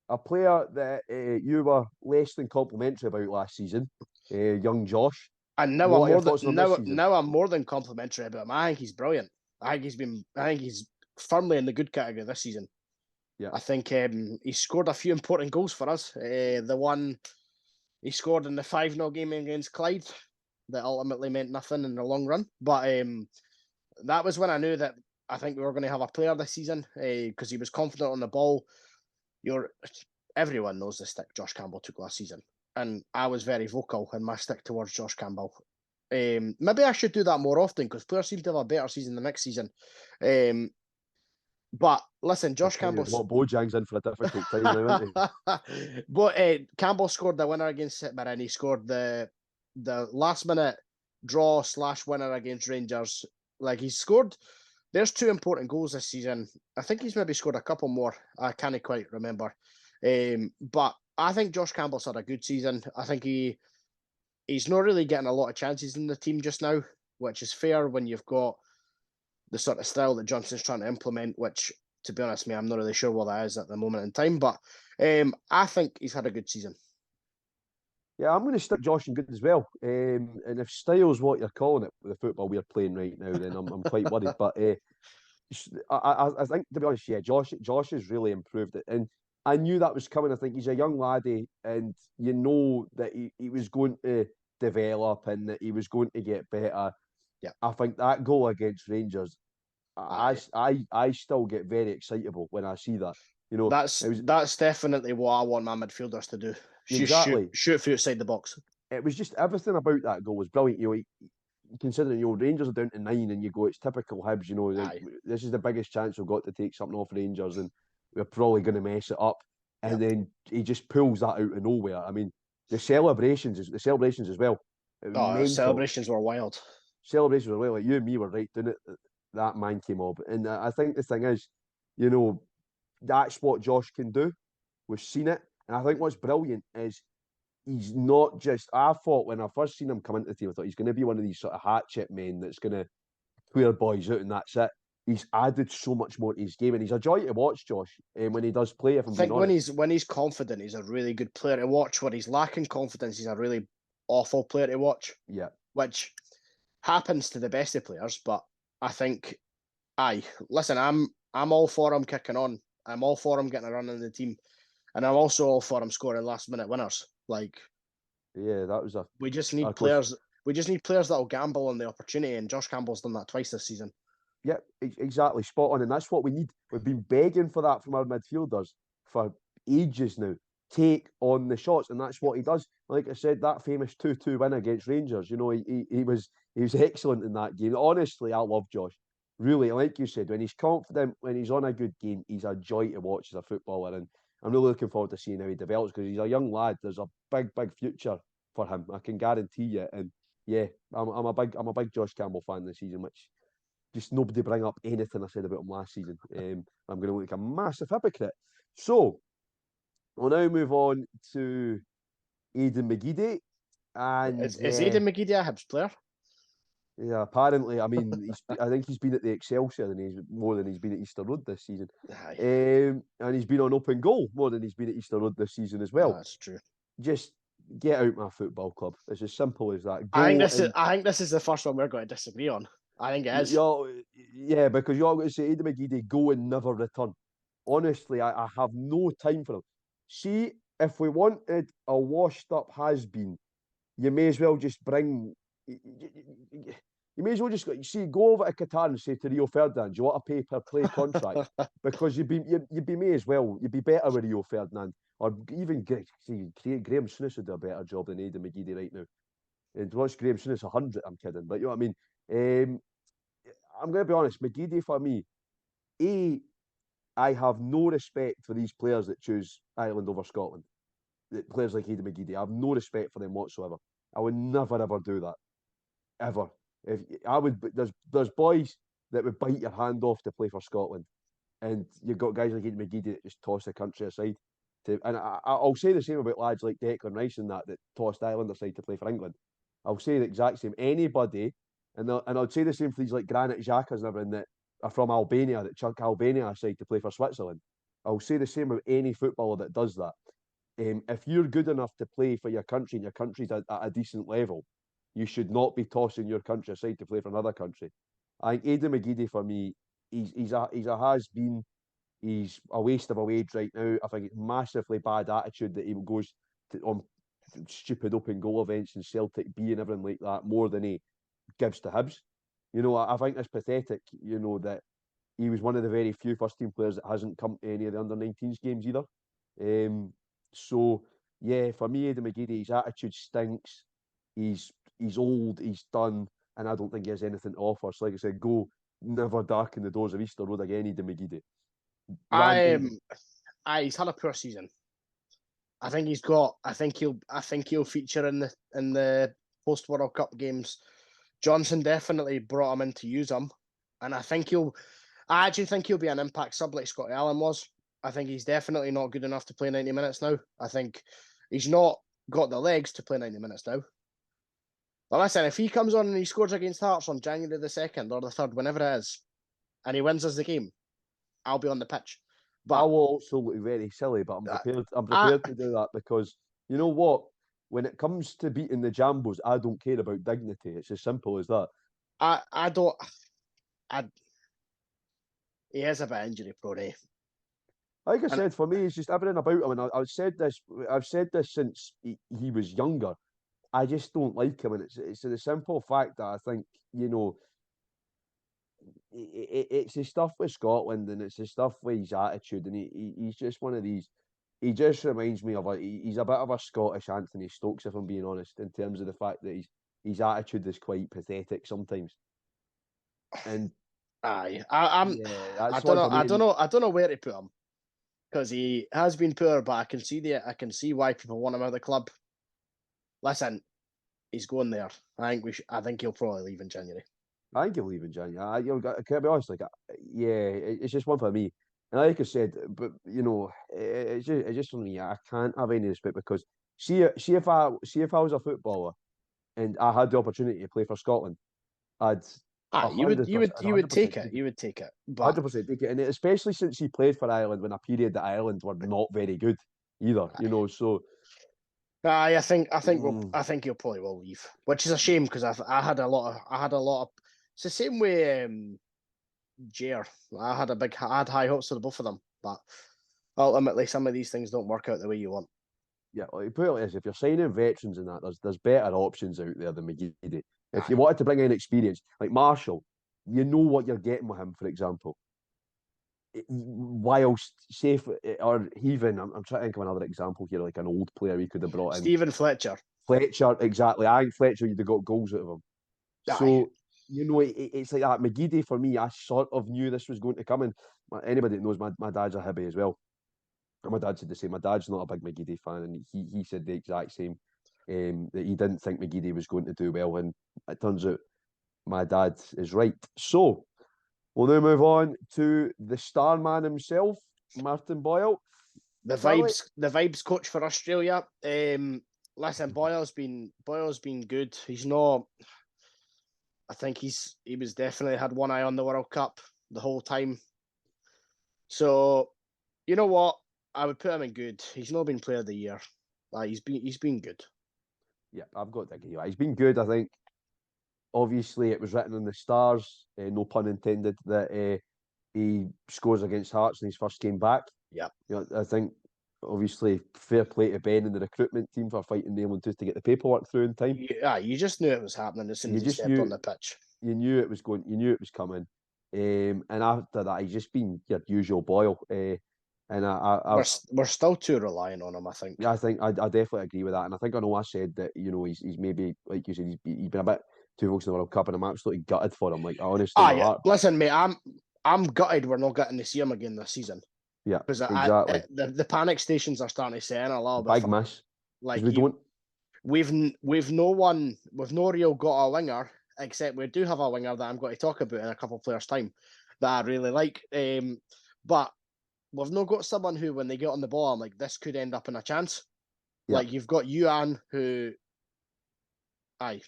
a player that you were less than complimentary about last season, young Josh. And now I'm more than complimentary about him. I think he's brilliant. I think he's firmly in the good category this season. Yeah, I think he scored a few important goals for us. The one he scored in the 5-0 game against Clyde that ultimately meant nothing in the long run. But that was when I knew that I think we were going to have a player this season because he was confident on the ball. Everyone knows the stick Josh Campbell took last season. And I was very vocal in my stick towards Josh Campbell. Maybe I should do that more often because players seem to have a better season the next season. But listen, Josh Campbell. What Bojang's in for a difficult time now, isn't he? But Campbell scored the winner against St Mirren. He scored the last minute draw / winner against Rangers. Like, he scored. There's 2 important goals this season. I think he's maybe scored a couple more. I can't quite remember. But I think Josh Campbell's had a good season. I think he's not really getting a lot of chances in the team just now, which is fair when you've got the sort of style that Johnson's trying to implement, which, to be honest, I'm not really sure what that is at the moment in time. But I think he's had a good season. Yeah, I'm going to stick Josh in good as well. And if style's what you're calling it with the football we're playing right now, then I'm quite worried. But I think, to be honest, yeah, Josh has really improved it. And I knew that was coming. I think he's a young laddie, and you know that he was going to develop and that he was going to get better. Yeah. I think that goal against Rangers, I still get very excitable when I see that. You know, that's definitely what I want my midfielders to do. Exactly. Shoot from outside the box. It was just everything about that goal was brilliant. You know, considering Rangers are down to 9, and you go, it's typical Hibs. You know, this is the biggest chance we've got to take something off Rangers, and we're probably going to mess it up. And then he just pulls that out of nowhere. I mean, the celebrations as well. Celebrations were wild. Celebrations were wild. Like you and me were right doing it. That man came up, and I think the thing is, you know, that's what Josh can do. We've seen it, and I think what's brilliant is he's not just. I thought when I first seen him come into the team, I thought he's going to be one of these sort of hatchet men that's going to clear boys out, and that's it. He's added so much more to his game, and he's a joy to watch, Josh. When he does play, if I'm being honest. when he's confident, he's a really good player to watch. When he's lacking confidence, he's a really awful player to watch. Yeah, which happens to the best of players. But I think, listen, I'm all for him kicking on. I'm all for him getting a run in the team, and I'm also all for him scoring last minute winners. Like, yeah, that was we just need players. We just need players that will gamble on the opportunity, and Josh Campbell's done that twice this season. Yeah, exactly, spot on, and that's what we need. We've been begging for that from our midfielders for ages now. Take on the shots, and that's what he does. Like I said, that famous 2-2 win against Rangers. You know, he was excellent in that game. Honestly, I love Josh. Really, like you said, when he's confident, when he's on a good game, he's a joy to watch as a footballer, and I'm really looking forward to seeing how he develops because he's a young lad. There's a big future for him. I can guarantee you. And yeah, I'm a big Josh Campbell fan this season, which just nobody bring up anything I said about him last season. I'm going to look like a massive hypocrite. So we'll now move on to Aidan McGeady. And is Aidan McGeady a Hibs player? Yeah, apparently. I mean, I think he's been at the Excelsior more than he's been at Easter Road this season. And he's been on open goal more than he's been at Easter Road this season as well. That's true. Just get out my football club. It's as simple as that. I think this is the first one we're going to disagree on. I think it is. Yeah, because you're going to say Aidan McGeady go and never return. Honestly, I have no time for him. See, if we wanted a washed-up has-been, you may as well just bring... You may as well just go over to Qatar and say to Rio Ferdinand, do you want a pay-per-play contract? Because you'd be may as well. You'd be better with Rio Ferdinand. Or even Graham Souness would do a better job than Aidan McGeady right now. And to watch Graham Souness 100, I'm kidding. But you know what I mean? I'm going to be honest, McGeady for me, I have no respect for these players that choose Ireland over Scotland. Players like Aidan McGeady, I have no respect for them whatsoever. I would never ever do that, ever. If I would, there's boys that would bite your hand off to play for Scotland, and you've got guys like Aidan McGeady that just toss the country aside. And I'll say the same about lads like Declan Rice and that tossed Ireland aside to play for England. I'll say the exact same. Anybody, and I'd say the same for these like Granit Xhakas and everything that are from Albania that chuck Albania aside to play for Switzerland. I'll say the same about any footballer that does that. If you're good enough to play for your country and your country's at a decent level, you should not be tossing your country aside to play for another country. I think Aidan McGeady for me, he's a has-been. He's a waste of a wage right now. I think it's massively bad attitude that he goes on stupid open goal events and Celtic B and everything like that more than he gives to Hibs. You know, I think it's pathetic, you know, that he was one of the very few first team players that hasn't come to any of the under-19s games either. So, yeah, for me, Aidan McGeady, his attitude stinks. He's old, he's done, and I don't think he has anything to offer. So, like I said, go never darken the doors of Easter Road again, Aidan McGeady. He's had a poor season. I think he'll feature in the post World Cup games. Johnson definitely brought him in to use him, and I actually think he'll be an impact sub like Scotty Allen was. I think he's definitely not good enough to play 90 minutes now. I think he's not got the legs to play 90 minutes now. But listen, if he comes on and he scores against Hearts on January the 2nd or the 3rd, whenever it is, and he wins us the game, I'll be on the pitch. But I will also look very silly, but I'm prepared to do that because you know what? When it comes to beating the Jambos, I don't care about dignity. It's as simple as that. I don't. He is a bit injury prone. Eh? Like I said, for me, it's just everything about him. And I've said this since he was younger. I just don't like him, and it's the simple fact that I think it's the stuff with Scotland, and it's the stuff with his attitude, and he's just one of these. He just reminds me of he's a bit of a Scottish Anthony Stokes, if I'm being honest, in terms of the fact that his attitude is quite pathetic sometimes. And I don't know where to put him because he has been poor, but I can see why people want him out of the club. Listen, he's going there. I think he'll probably leave in January. I think he'll leave in January. Can I be honest? It's just one for me. And like I said, but it's just for me. I can't have any respect because see if I was a footballer and I had the opportunity to play for Scotland, you would take it. You would take it. 100% take it, and especially since he played for Ireland when a period that Ireland were not very good either. So. I think he'll probably will leave, which is a shame because I had a lot of. It's the same way Jair. I had high hopes for the both of them, but ultimately some of these things don't work out the way you want. Yeah, well, put it like this: if you're signing veterans and that, there's better options out there than McGeady. If you wanted to bring in experience, like Marshall, you know what you're getting with him, for example. Whilst safe or even, I'm trying to think of another example here, like an old player we could have brought in. Stephen Fletcher. Fletcher, exactly. I think Fletcher, you'd have got goals out of him. Aye. So, it's like that. McGeady, for me, I sort of knew this was going to come in. Anybody that knows, my dad's a Hibby as well. And my dad said the same. My dad's not a big McGeady fan, and he said the exact same, that he didn't think McGeady was going to do well. And it turns out my dad is right. So, we'll now move on to the star man himself, Martin Boyle. The vibes coach for Australia. Listen, Boyle's been good. He's not. I think he was definitely had one eye on the World Cup the whole time. So, you know what? I would put him in good. He's not been player of the year. He's been good. Yeah, I've got to agree. He's been good, I think. Obviously, it was written in the stars, no pun intended, that he scores against Hearts in his first game back. Yeah. I think, obviously, fair play to Ben and the recruitment team for fighting nail and tooth to get the paperwork through in time. Yeah, you just knew it was happening as soon as he stepped on the pitch. You knew it was going. You knew it was coming. And after that, he's just been your usual Boyle. And we're still too reliant on him, I think. Yeah, I think I definitely agree with that. And I think I know I said that, he's maybe, like you said, he's been a bit too focused on the World Cup, and I'm absolutely gutted for him. Like, honestly, listen, mate, I'm gutted we're not getting to see him again this season. Yeah, because exactly. The panic stations are starting to set in a little bit. Big miss. Like we've no real got a winger, except we do have a winger that I'm going to talk about in a couple of players' time that I really like. But we've not got someone who, when they get on the ball, I'm like, this could end up in a chance. Yeah. Like, you've got Yuan, who I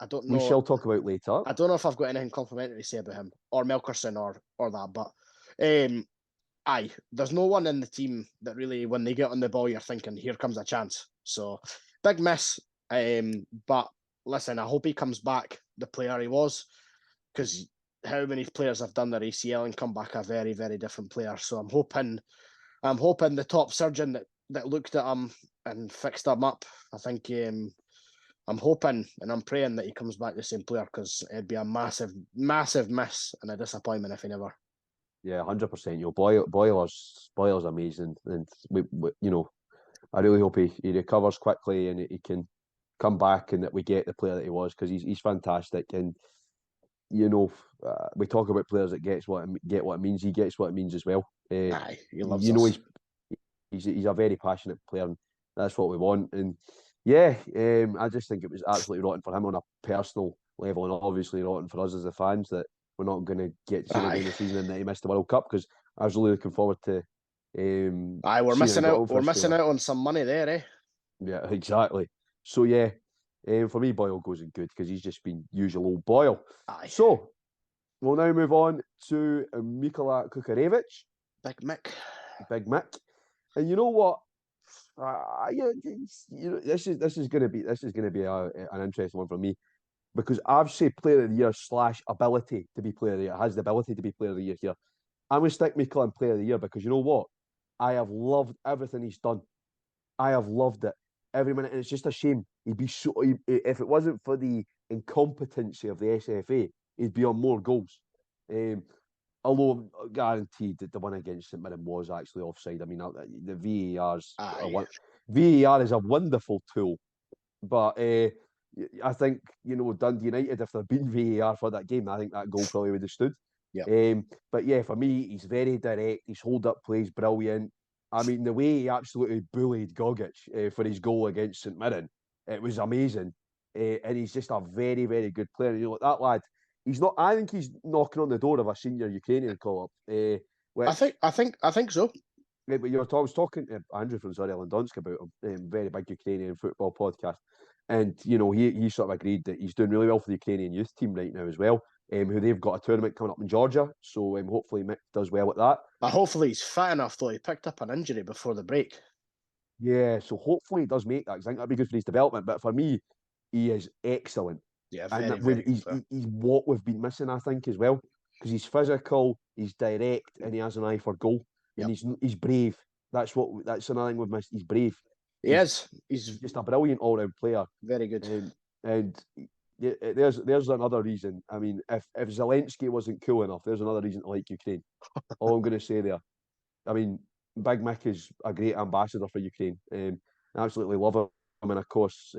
don't know. We shall talk about later. I don't know if I've got anything complimentary to say about him, or Melkerson, or that, but there's no one in the team that really, when they get on the ball, you're thinking, here comes a chance. So, big miss. But listen, I hope he comes back the player he was, because how many players have done their ACL and come back a very, very different player. So I'm hoping the top surgeon that looked at him and fixed him up, I think I'm hoping and I'm praying that he comes back the same player, because it'd be a massive, massive miss and a disappointment if he never. Yeah, 100%. Boyler's amazing, and we I really hope he recovers quickly and he can come back and that we get the player that he was, because he's fantastic. And we talk about players that get what it means. He gets what it means as well. He loves us. He's a very passionate player, and that's what we want. And yeah, I just think it was absolutely rotten for him on a personal level, and obviously rotten for us as the fans that we're not going to get to see him again this season and that he missed the World Cup, because I was really looking forward to Aye, we're seeing missing him out. go for We're a missing share. out on some money there, eh? Yeah, exactly. So yeah, for me, Boyle goes in good because he's just been usual old Boyle. Aye. So we'll now move on to Mikola Kukarevich, Big Mick. Big Mick, and you know what? This is going to be an interesting one for me because I've said Player of the Year / ability to be Player of the Year. Has the ability to be Player of the Year here. I'm going to stick Mikola in Player of the Year because you know what? I have loved everything he's done. I have loved it every minute, and it's just a shame he'd be so. If it wasn't for the incompetency of the SFA, he'd be on more goals. Although guaranteed that the one against St Mirren was actually offside. I mean, the VAR is a wonderful tool, but I think Dundee United, if there'd been VAR for that game, I think that goal probably would have stood. Yeah. But yeah, for me, he's very direct. His hold-up play is brilliant. I mean, the way he absolutely bullied Gogic for his goal against St Mirren, it was amazing. And he's just a very, very good player. That lad, he's not. I think he's knocking on the door of a senior Ukrainian call-up. I think so. But I was talking to Andrew from Zorya Londonsk about him, very big Ukrainian football podcast, and he sort of agreed that he's doing really well for the Ukrainian youth team right now as well. Who they've got a tournament coming up in Georgia, so hopefully Mick does well at that. Hopefully he's fit enough though. He picked up an injury before the break. Yeah, so hopefully he does make that. 'Cause I think that'd be good for his development. But for me, he is excellent. Yeah, he's what we've been missing, I think, as well, because he's physical, he's direct, and he has an eye for goal, and he's brave. That's another thing we've missed. He's brave. He's just a brilliant all-round player. Very good. And there's another reason. I mean, if Zelensky wasn't cool enough, there's another reason to like Ukraine. All I'm going to say there. I mean, Big Mick is a great ambassador for Ukraine. I absolutely love him, and of course,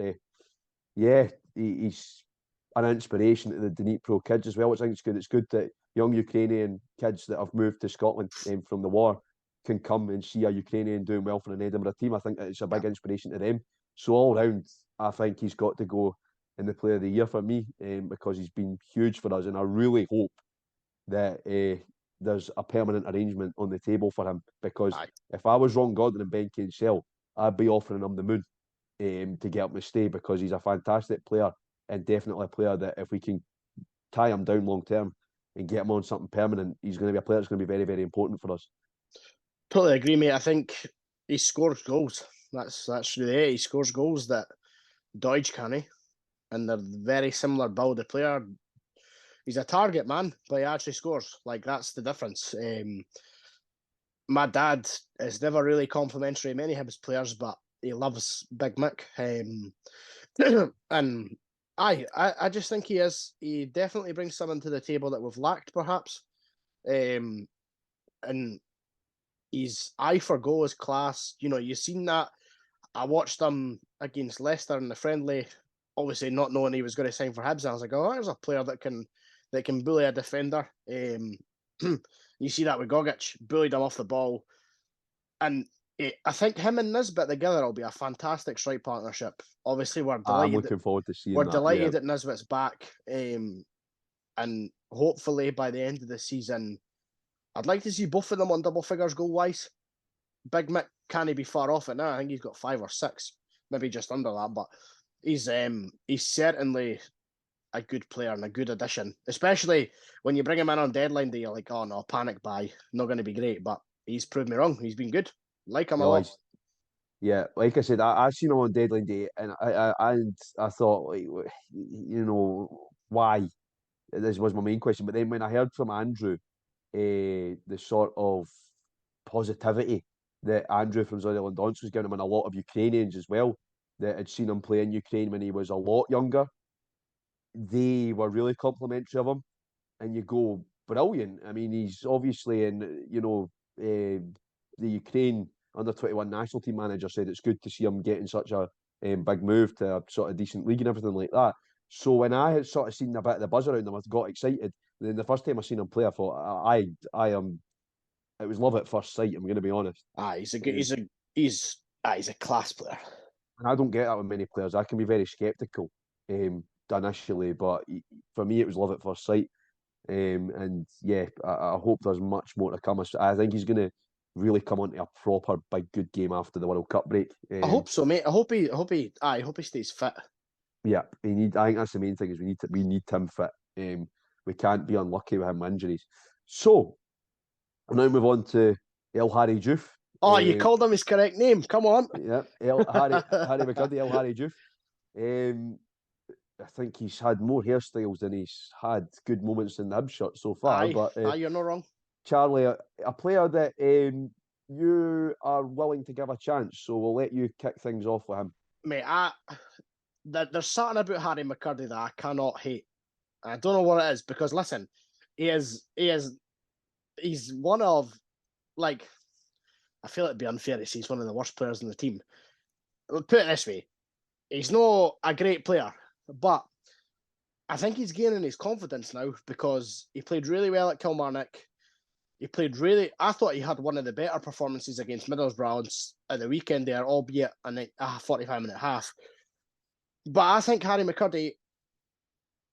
he's an inspiration to the Dnipro kids as well, which I think is good. It's good that young Ukrainian kids that have moved to Scotland from the war can come and see a Ukrainian doing well for an Edinburgh team. I think it's a big inspiration to them. So all round, I think he's got to go in the Player of the Year for me because he's been huge for us, and I really hope that there's a permanent arrangement on the table for him, because if I was Ron Gordon and Ben Kinsell, I'd be offering him the moon to get him to stay, because he's a fantastic player and definitely a player that if we can tie him down long term and get him on something permanent, he's going to be a player that's going to be very, very important for us. Totally agree, mate. I think he scores goals. That's really it. He scores goals that Deutsch can't, and they're very similar build of player. He's a target man, but he actually scores. Like, that's the difference. My dad is never really complimentary of many of his players, but he loves Big Mick. And I just think he definitely brings something to the table that we've lacked, perhaps. And his eye for goal is class. You've seen that. I watched him against Leicester in the friendly, obviously not knowing he was going to sign for Hibs. And I was like, oh, there's a player that can bully a defender. You see that with Gogic, bullied him off the ball. And I think him and Nisbet together will be a fantastic strike partnership. Obviously, we're delighted. I'm looking forward to seeing We're that. delighted that Nisbet's back. And hopefully by the end of the season, I'd like to see both of them on double figures goal-wise. Big Mick can't be far off it now. I think he's got 5 or 6, maybe just under that. But he's certainly a good player and a good addition, especially when you bring him in on deadline day. You're like, oh no, panic buy, not going to be great. But he's proved me wrong. He's been good. Like him a lot. Yeah, like I said, I seen him on deadline day, and I thought, like, why? This was my main question. But then when I heard from Andrew, the sort of positivity that Andrew from Zorya Londonsk was giving him, and a lot of Ukrainians as well that had seen him play in Ukraine when he was a lot younger, they were really complimentary of him. And you go, brilliant. I mean, he's obviously in, the Ukraine under-21 national team manager said it's good to see him getting such a big move to a sort of decent league and everything like that. So when I had sort of seen a bit of the buzz around him, I got excited. And then the first time I seen him play, I thought, it was love at first sight. I'm going to be honest. He's a class player. And I don't get that with many players. I can be very sceptical initially, but for me, it was love at first sight. And yeah, I hope there's much more to come. I think he's going to really come onto a proper big good game after the World Cup break. I hope so, mate. I hope he stays fit. Yeah, I think that's the main thing is we need him fit. We can't be unlucky with him with injuries. So we'll now move on to El Harry Diouf. Oh, you called him his correct name. Come on. Yeah, Harry McCurdy, El Harry Diouf. I think he's had more hairstyles than he's had good moments in the Hibs shirt so far. You're not wrong. Charlie, a player that you are willing to give a chance, so we'll let you kick things off with him. Mate, there's something about Harry McCurdy that I cannot hate. I don't know what it is because listen, he's one of, like, I feel it'd be unfair to say he's one of the worst players in the team. Put it this way, he's not a great player, but I think he's gaining his confidence now because he played really well at Kilmarnock. I thought he had one of the better performances against Middlesbrough at the weekend there, albeit a 45-minute half. But I think Harry McCurdy,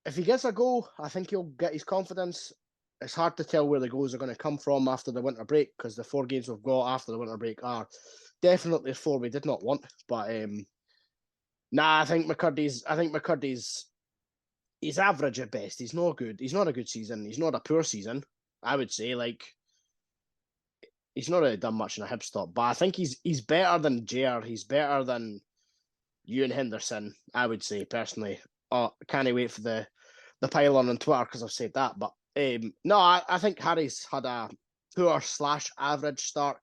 if he gets a goal, I think he'll get his confidence. It's hard to tell where the goals are going to come from after the winter break because the 4 games we've got after the winter break are definitely 4 we did not want. But I think McCurdy's he's average at best. He's not good. He's not a good season. He's not a poor season. I would say, like, he's not really done much in a Hibs top, but I think he's better than Jair. He's better than Ewan Henderson, I would say, personally. Can't wait for the pile on Twitter because I've said that. But I think Harry's had a poor/average start.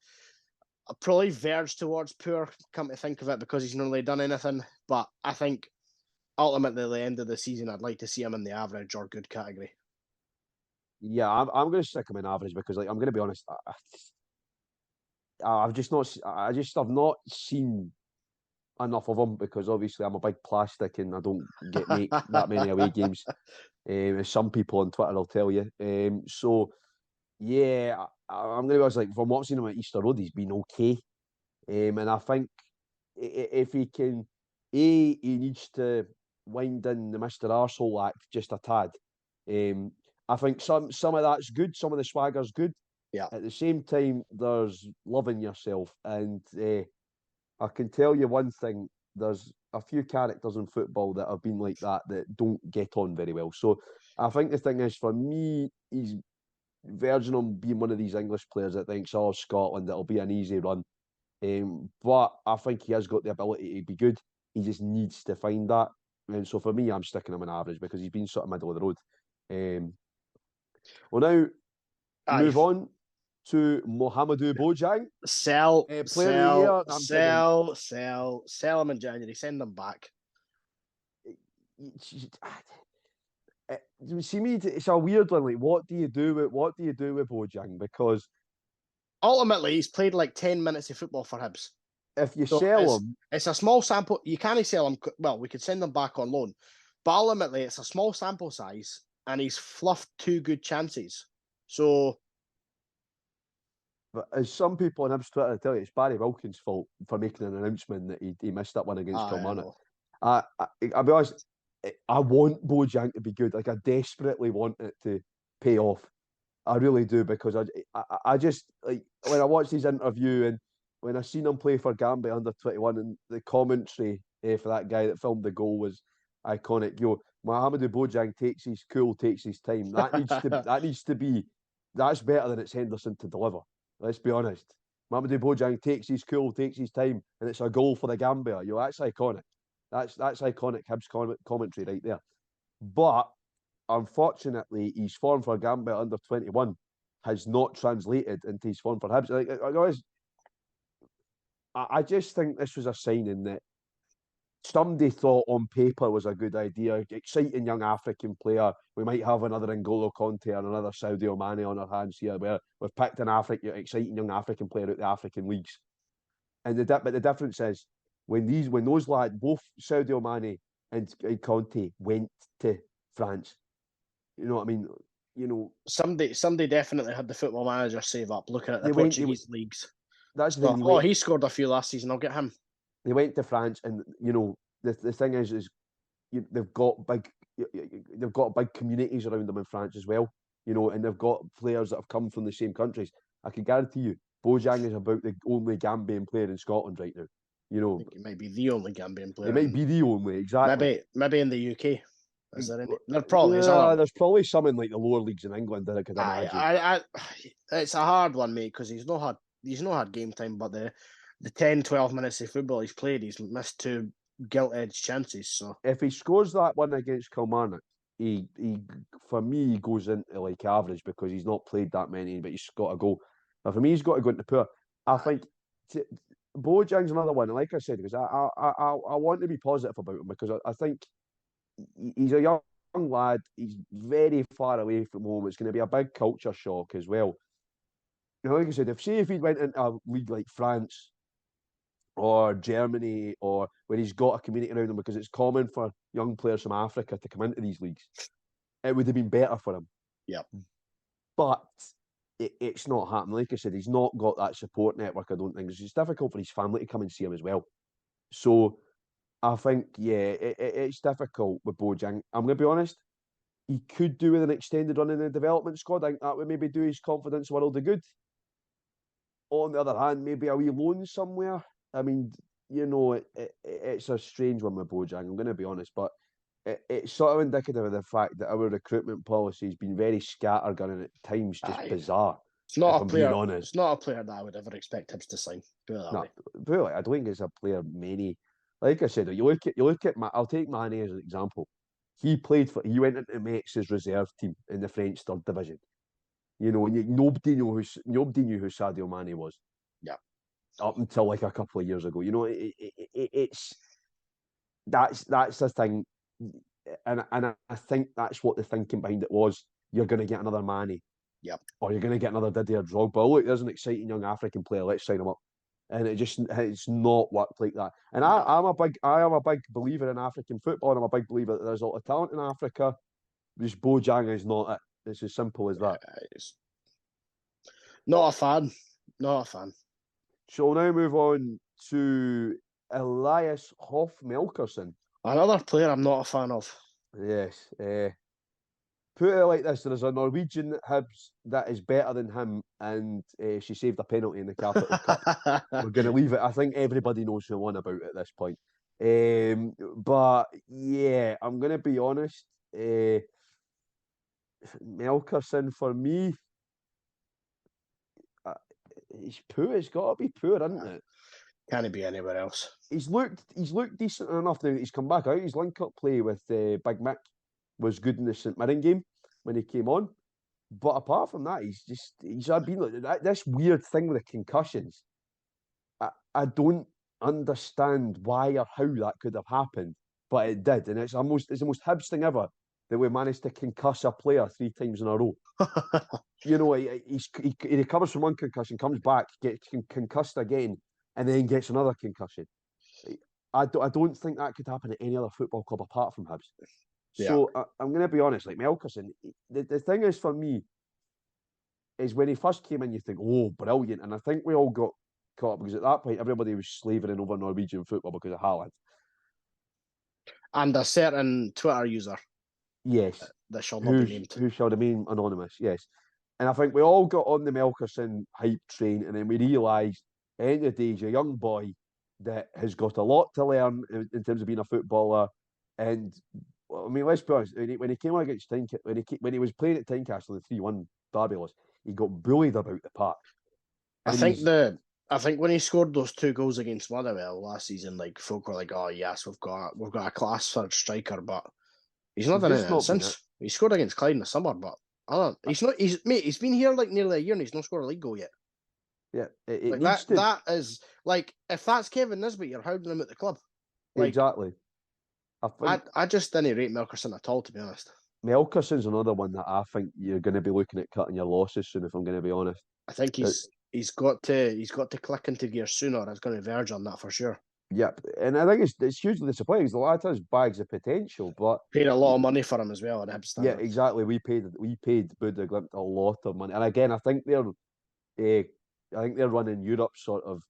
Probably verged towards poor, come to think of it, because he's not really done anything. But I think ultimately at the end of the season, I'd like to see him in the average or good category. Yeah, I'm going to stick him in average because, like, I'm going to be honest, I've not seen enough of him because obviously I'm a big plastic and I don't make that many away games, as some people on Twitter will tell you. So yeah, I'm going to be honest, like, from what I've seen him at Easter Road, he's been okay, and I think if he can, he needs to wind in the Mr. Arsehole act just a tad. I think some of that's good, some of the swagger's good. Yeah. At the same time, there's loving yourself, and I can tell you one thing: there's a few characters in football that have been like that don't get on very well. So I think the thing is, for me, he's verging on being one of these English players that thinks, "Oh, Scotland, it'll be an easy run." But I think he has got the ability to be good. He just needs to find that. And so for me, I'm sticking him in average because he's been sort of middle of the road. We'll now move on to Mohamedou Bojang. Sell him in January. Send him back. See me, it's a weird one. Like, what do you do with Bojang? Because ultimately, he's played like 10 minutes of football for Hibs. If you sell him, it's a small sample. You can't sell him. Well, we could send him back on loan, but ultimately, it's a small sample size, and he's fluffed 2 good chances. So, but as some people on Hibs Twitter tell you, it's Barry Wilkins' fault for making an announcement that he missed that one against Kilmarnock. I'll be honest, I want Bojang to be good. Like, I desperately want it to pay off. I really do, because I just, like, when I watched his interview and when I seen him play for Gambia under 21, and the commentary for that guy that filmed the goal was iconic. Mohamedou Bojang takes his time. That needs to be. That's better than it's Henderson to deliver. Let's be honest. Mohamedou Bojang takes his time, and it's a goal for the Gambia. That's iconic. That's iconic Hibs commentary right there. But unfortunately, his form for Gambia under 21 has not translated into his form for Hibs. I just think this was a signing that somebody thought on paper was a good idea. Exciting young African player. We might have another N'Golo Conte and another Sadio Mane on our hands here, where we've picked an exciting young African player out the African leagues. But the difference is when those lads, both Sadio Mane and Conte, went to France. You know what I mean? Somebody definitely had the Football Manager save up looking at the Portuguese leagues. That's the he scored a few last season. I'll get him. They went to France, and the thing is they've got big communities around them in France as well. And they've got players that have come from the same countries. I can guarantee you, Bojang is about the only Gambian player in Scotland right now. You know, He might be the only Gambian player. it might be the only, exactly. Maybe in the UK. Is there any? There probably is. There's probably some in like the lower leagues in England that I could imagine. It's a hard one, mate, because he's not had game time, but the 10, 12 minutes of football he's played, he's missed 2 gilt-edged chances. So if he scores that one against Kilmarnock, he for me he goes into like average because he's not played that many, but he's got to go. But for me, he's got to go into poor. I think Bojang's another one, and like I said, because I want to be positive about him because I think he's a young lad. He's very far away from home. It's going to be a big culture shock as well. You know, like I said, if he went into a league like France or Germany, or where he's got a community around him, because it's common for young players from Africa to come into these leagues, it would have been better for him. Yeah. But it's not happening. Like I said, he's not got that support network, I don't think. It's difficult for his family to come and see him as well. So I think, it's difficult with Bojang. I'm going to be honest, he could do with an extended run in the development squad. I think that would maybe do his confidence a world of good. On the other hand, maybe a wee loan somewhere. I mean, you know, it's a strange one with Bojang, I'm going to be honest, but it's sort of indicative of the fact that our recruitment policy has been very scattergun and at times just bizarre. It's not if a I'm player. being honest. It's not a player that I would ever expect Hibs to sign. Really, I don't think it's a player many. Like I said, you look at I'll take Mane as an example. He went into Metx's reserve team in the French third division. You know, nobody knew who Sadio Mane was. Yeah. Up until like a couple of years ago, you know, that's the thing, and I think that's what the thinking behind it was. You're going to get another Mane, or you're going to get another Didier Drogba. Oh, look, there's an exciting young African player. Let's sign him up, and it's not worked like that. And I am a big believer in African football, and I'm a big believer that there's a lot of talent in Africa. Just Bojang is not it. It's as simple as that. Not a fan. Not a fan. So we'll now move on to Elias Hoff-Melkersen. Another player I'm not a fan of. Yes. Put it like this, there is a Norwegian Hibs that is better than him, and she saved a penalty in the Capital Cup. We're going to leave it. I think everybody knows who won about it at this point. But yeah, I'm going to be honest. Melkersen, for me, he's poor. It's got to be poor, isn't it? Can't be anywhere else. He's looked decent enough now that he's come back out. His link-up play with Big Mick was good in the St Mirren game when he came on. But apart from that, he's been like this weird thing with the concussions. I don't understand why or how that could have happened, but it did, and it's the most Hibs thing ever that we managed to concuss a player 3 times in a row. You know, he recovers from one concussion, comes back, gets concussed again, and then gets another concussion. I don't think that could happen at any other football club apart from Hibs. Yeah. So I'm going to be honest, like Melkersen, the thing is for me, is when he first came in, you think, oh, brilliant. And I think we all got caught up because at that point, everybody was slavering over Norwegian football because of Haaland. And a certain Twitter user. Yes. That shall not be named. Who shall remain anonymous, yes. And I think we all got on the Melkersen hype train, and then we realised, at the end of the day, he's a young boy that has got a lot to learn in terms of being a footballer. And I mean, let's be honest, when he came on against when he was playing at Tynecastle in the 3-1 derby loss, he got bullied about the park. I think when he scored those 2 goals against Motherwell last season, like folk were like, "Oh yes, we've got a class third striker," but he's not done anything since. He scored against Clyde in the summer, but he's been here like nearly a year and he's not scored a league goal yet. Yeah, that is like, if that's Kevin Nisbet, you're hounding him at the club. Like, exactly. I just didn't rate Melkersen at all, to be honest. Melkersen's another one that I think you're going to be looking at cutting your losses soon, if I'm going to be honest. I think he's got to click into gear sooner. It's going to verge on that for sure. Yep, and I think it's hugely disappointing because the lad has bags of potential, but paid a lot of money for him as well. Yeah, exactly. We paid Buda Glimt a lot of money, and again, I think they're running Europe sort of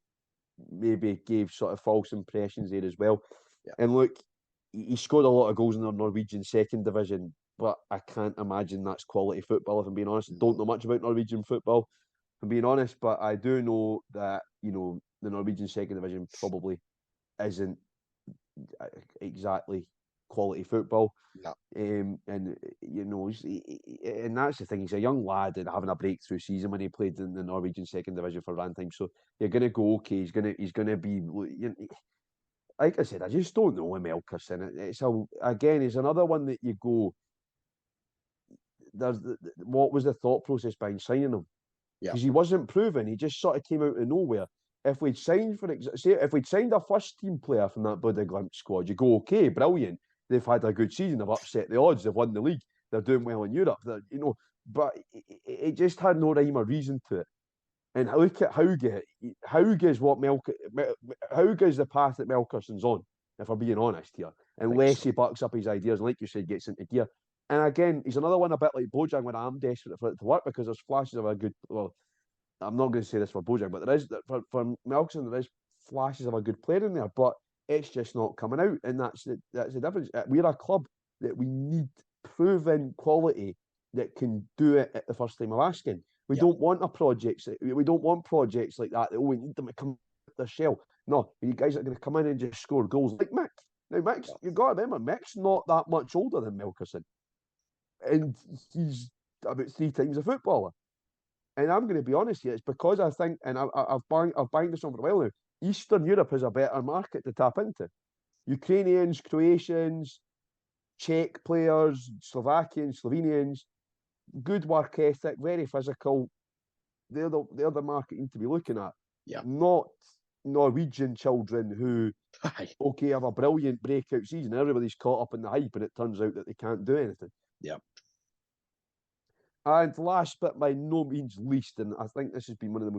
maybe gave sort of false impressions there as well. Yeah. And look, he scored a lot of goals in the Norwegian second division, but I can't imagine that's quality football. If I'm being honest, I don't know much about Norwegian football. I'm being honest, but I do know that, the Norwegian second division probably isn't exactly quality football. No. And that's the thing. He's a young lad and having a breakthrough season when he played in the Norwegian second division for Rantheim. So you're going to go okay. He's gonna be. Like I said, I just don't know him, Melkerson. He's another one that you go. What was the thought process behind signing him? Because he wasn't proven. He just sort of came out of nowhere. If we'd signed a first team player from that Bloody Glimp squad, you go, okay, brilliant. They've had a good season. They've upset the odds. They've won the league. They're doing well in Europe. But it just had no rhyme or reason to it. And look at Hauge. Hauge's the path that Melkerson's on, if I'm being honest here. Unless he bucks up his ideas, and like you said, gets into gear. And again, he's another one a bit like Bojang when I'm desperate for it to work, because there's flashes of a good. Well, I'm not going to say this for Bojang, but there is for Melkerson, there is flashes of a good player in there, but it's just not coming out, and that's the difference. We're a club that we need proven quality that can do it at the first time of asking. We don't want projects like that. We need them to come out their shell. No, you guys are going to come in and just score goals like Mick. Now, Mick, you've got to remember, Mick's not that much older than Melkerson, and he's about 3 times a footballer. And I'm going to be honest here, it's because I think, and I've banged this on for a while now, Eastern Europe is a better market to tap into. Ukrainians, Croatians, Czech players, Slovakians, Slovenians, good work ethic, very physical. They're the market you need to be looking at. Not Norwegian children who, have a brilliant breakout season. Everybody's caught up in the hype, and it turns out that they can't do anything. And last but by no means least, and I think this has been the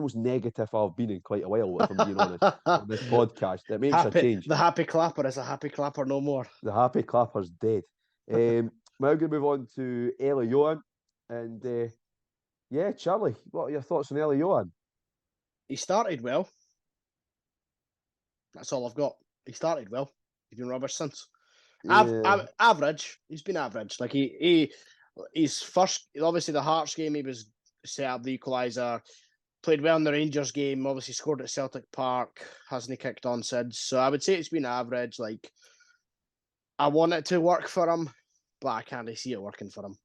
most negative I've been in quite a while, if I'm being honest, on this podcast. It makes a change. The happy clapper is a happy clapper no more. The happy clapper's dead. Now we're going to move on to Eli Johan. And Charlie, what are your thoughts on Eli Johan? He started well. That's all I've got. He started well. He's been rubbish since. Average. He's been average. Like his first, obviously the Hearts game, he was set up the equaliser, played well in the Rangers game, obviously scored at Celtic Park, hasn't he kicked on since? So I would say it's been average. Like, I want it to work for him, but I can't really see it working for him.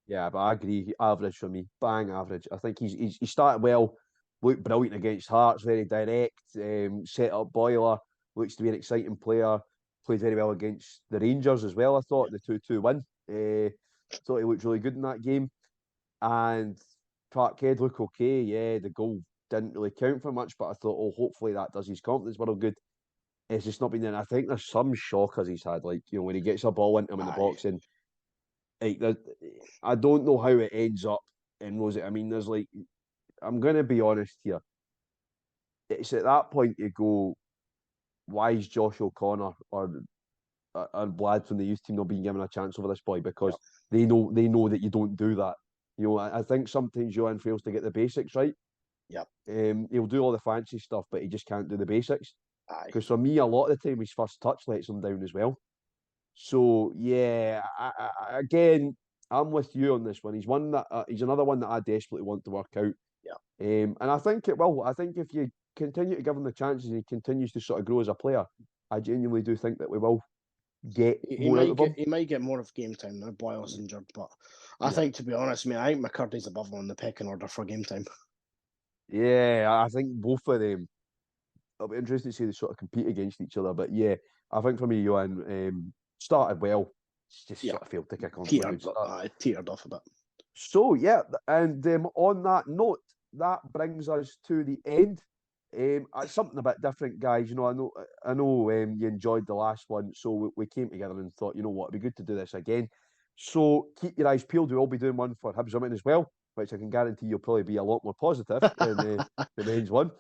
Yeah, but I agree, average for me, bang average. I think he started well, looked brilliant against Hearts, very direct, set up boiler, looks to be an exciting player, played very well against the Rangers as well, I thought, the 2-2 win. Thought he looked really good in that game. And Parkhead looked okay. Yeah, the goal didn't really count for much, but I thought, hopefully that does his confidence well good. It's just not been there. And I think there's some shockers he's had, like, when he gets a ball into him in the box, and I don't know how it ends up in Rosie. I mean, there's like, I'm going to be honest here. It's at that point you go, why is Josh O'Connor or Blad from the youth team not being given a chance over this boy? Because they know that you don't do that. I think sometimes Johan fails to get the basics right. He'll do all the fancy stuff, but he just can't do the basics. Because for me, a lot of the time, his first touch lets him down as well. So yeah, again, I'm with you on this one. He's another one that I desperately want to work out. And I think it will. I think if you continue to give him the chances and he continues to sort of grow as a player, I genuinely do think that we will get more out of him. He might get more of game time now. Boyle's injured, but I think, to be honest, I think McCurdy's above him on the pecking order for game time. Yeah, I think both of them. It'll be interesting to see they sort of compete against each other. But yeah, I think for me, Johan started well. Just sort of failed to kick on. Teetered off a bit. So yeah, and on that note, that brings us to the end. Something a bit different, guys. I know you enjoyed the last one, so we came together and thought, you know what, it'd be good to do this again. So keep your eyes peeled. We'll be doing one for Hibs Men as well, which I can guarantee you'll probably be a lot more positive than the men's one.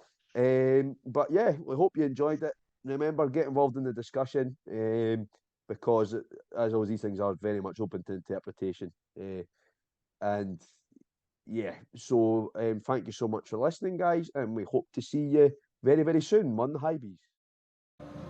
But yeah, we hope you enjoyed it. Remember, get involved in the discussion, because as always, these things are very much open to interpretation. And yeah, so thank you so much for listening, guys, and we hope to see you very, very soon. Mun Hibs.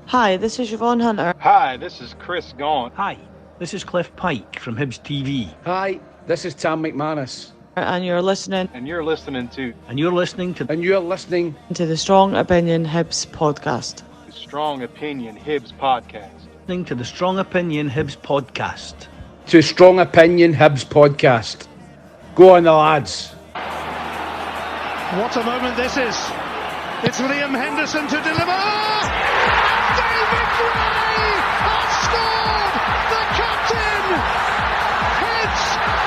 Hi, this is Siobhan Hunter. Hi, this is Chris Gaunt. Hi, this is Cliff Pike from Hibs TV. Hi, this is Tam McManus. And you're listening And you're listening to And you're listening to to the Strong Opinion Hibs podcast. the Strong Opinion Hibs podcast. the Strong Opinion Hibs podcast. To Strong Opinion Hibs podcast. Go on, the lads. What a moment this is. It's Liam Henderson to deliver. David Gray has scored! The captain! Hibs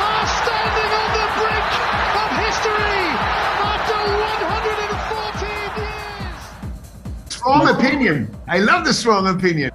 are standing on the brink of history after 114 years. Strong opinion. I love the strong opinion.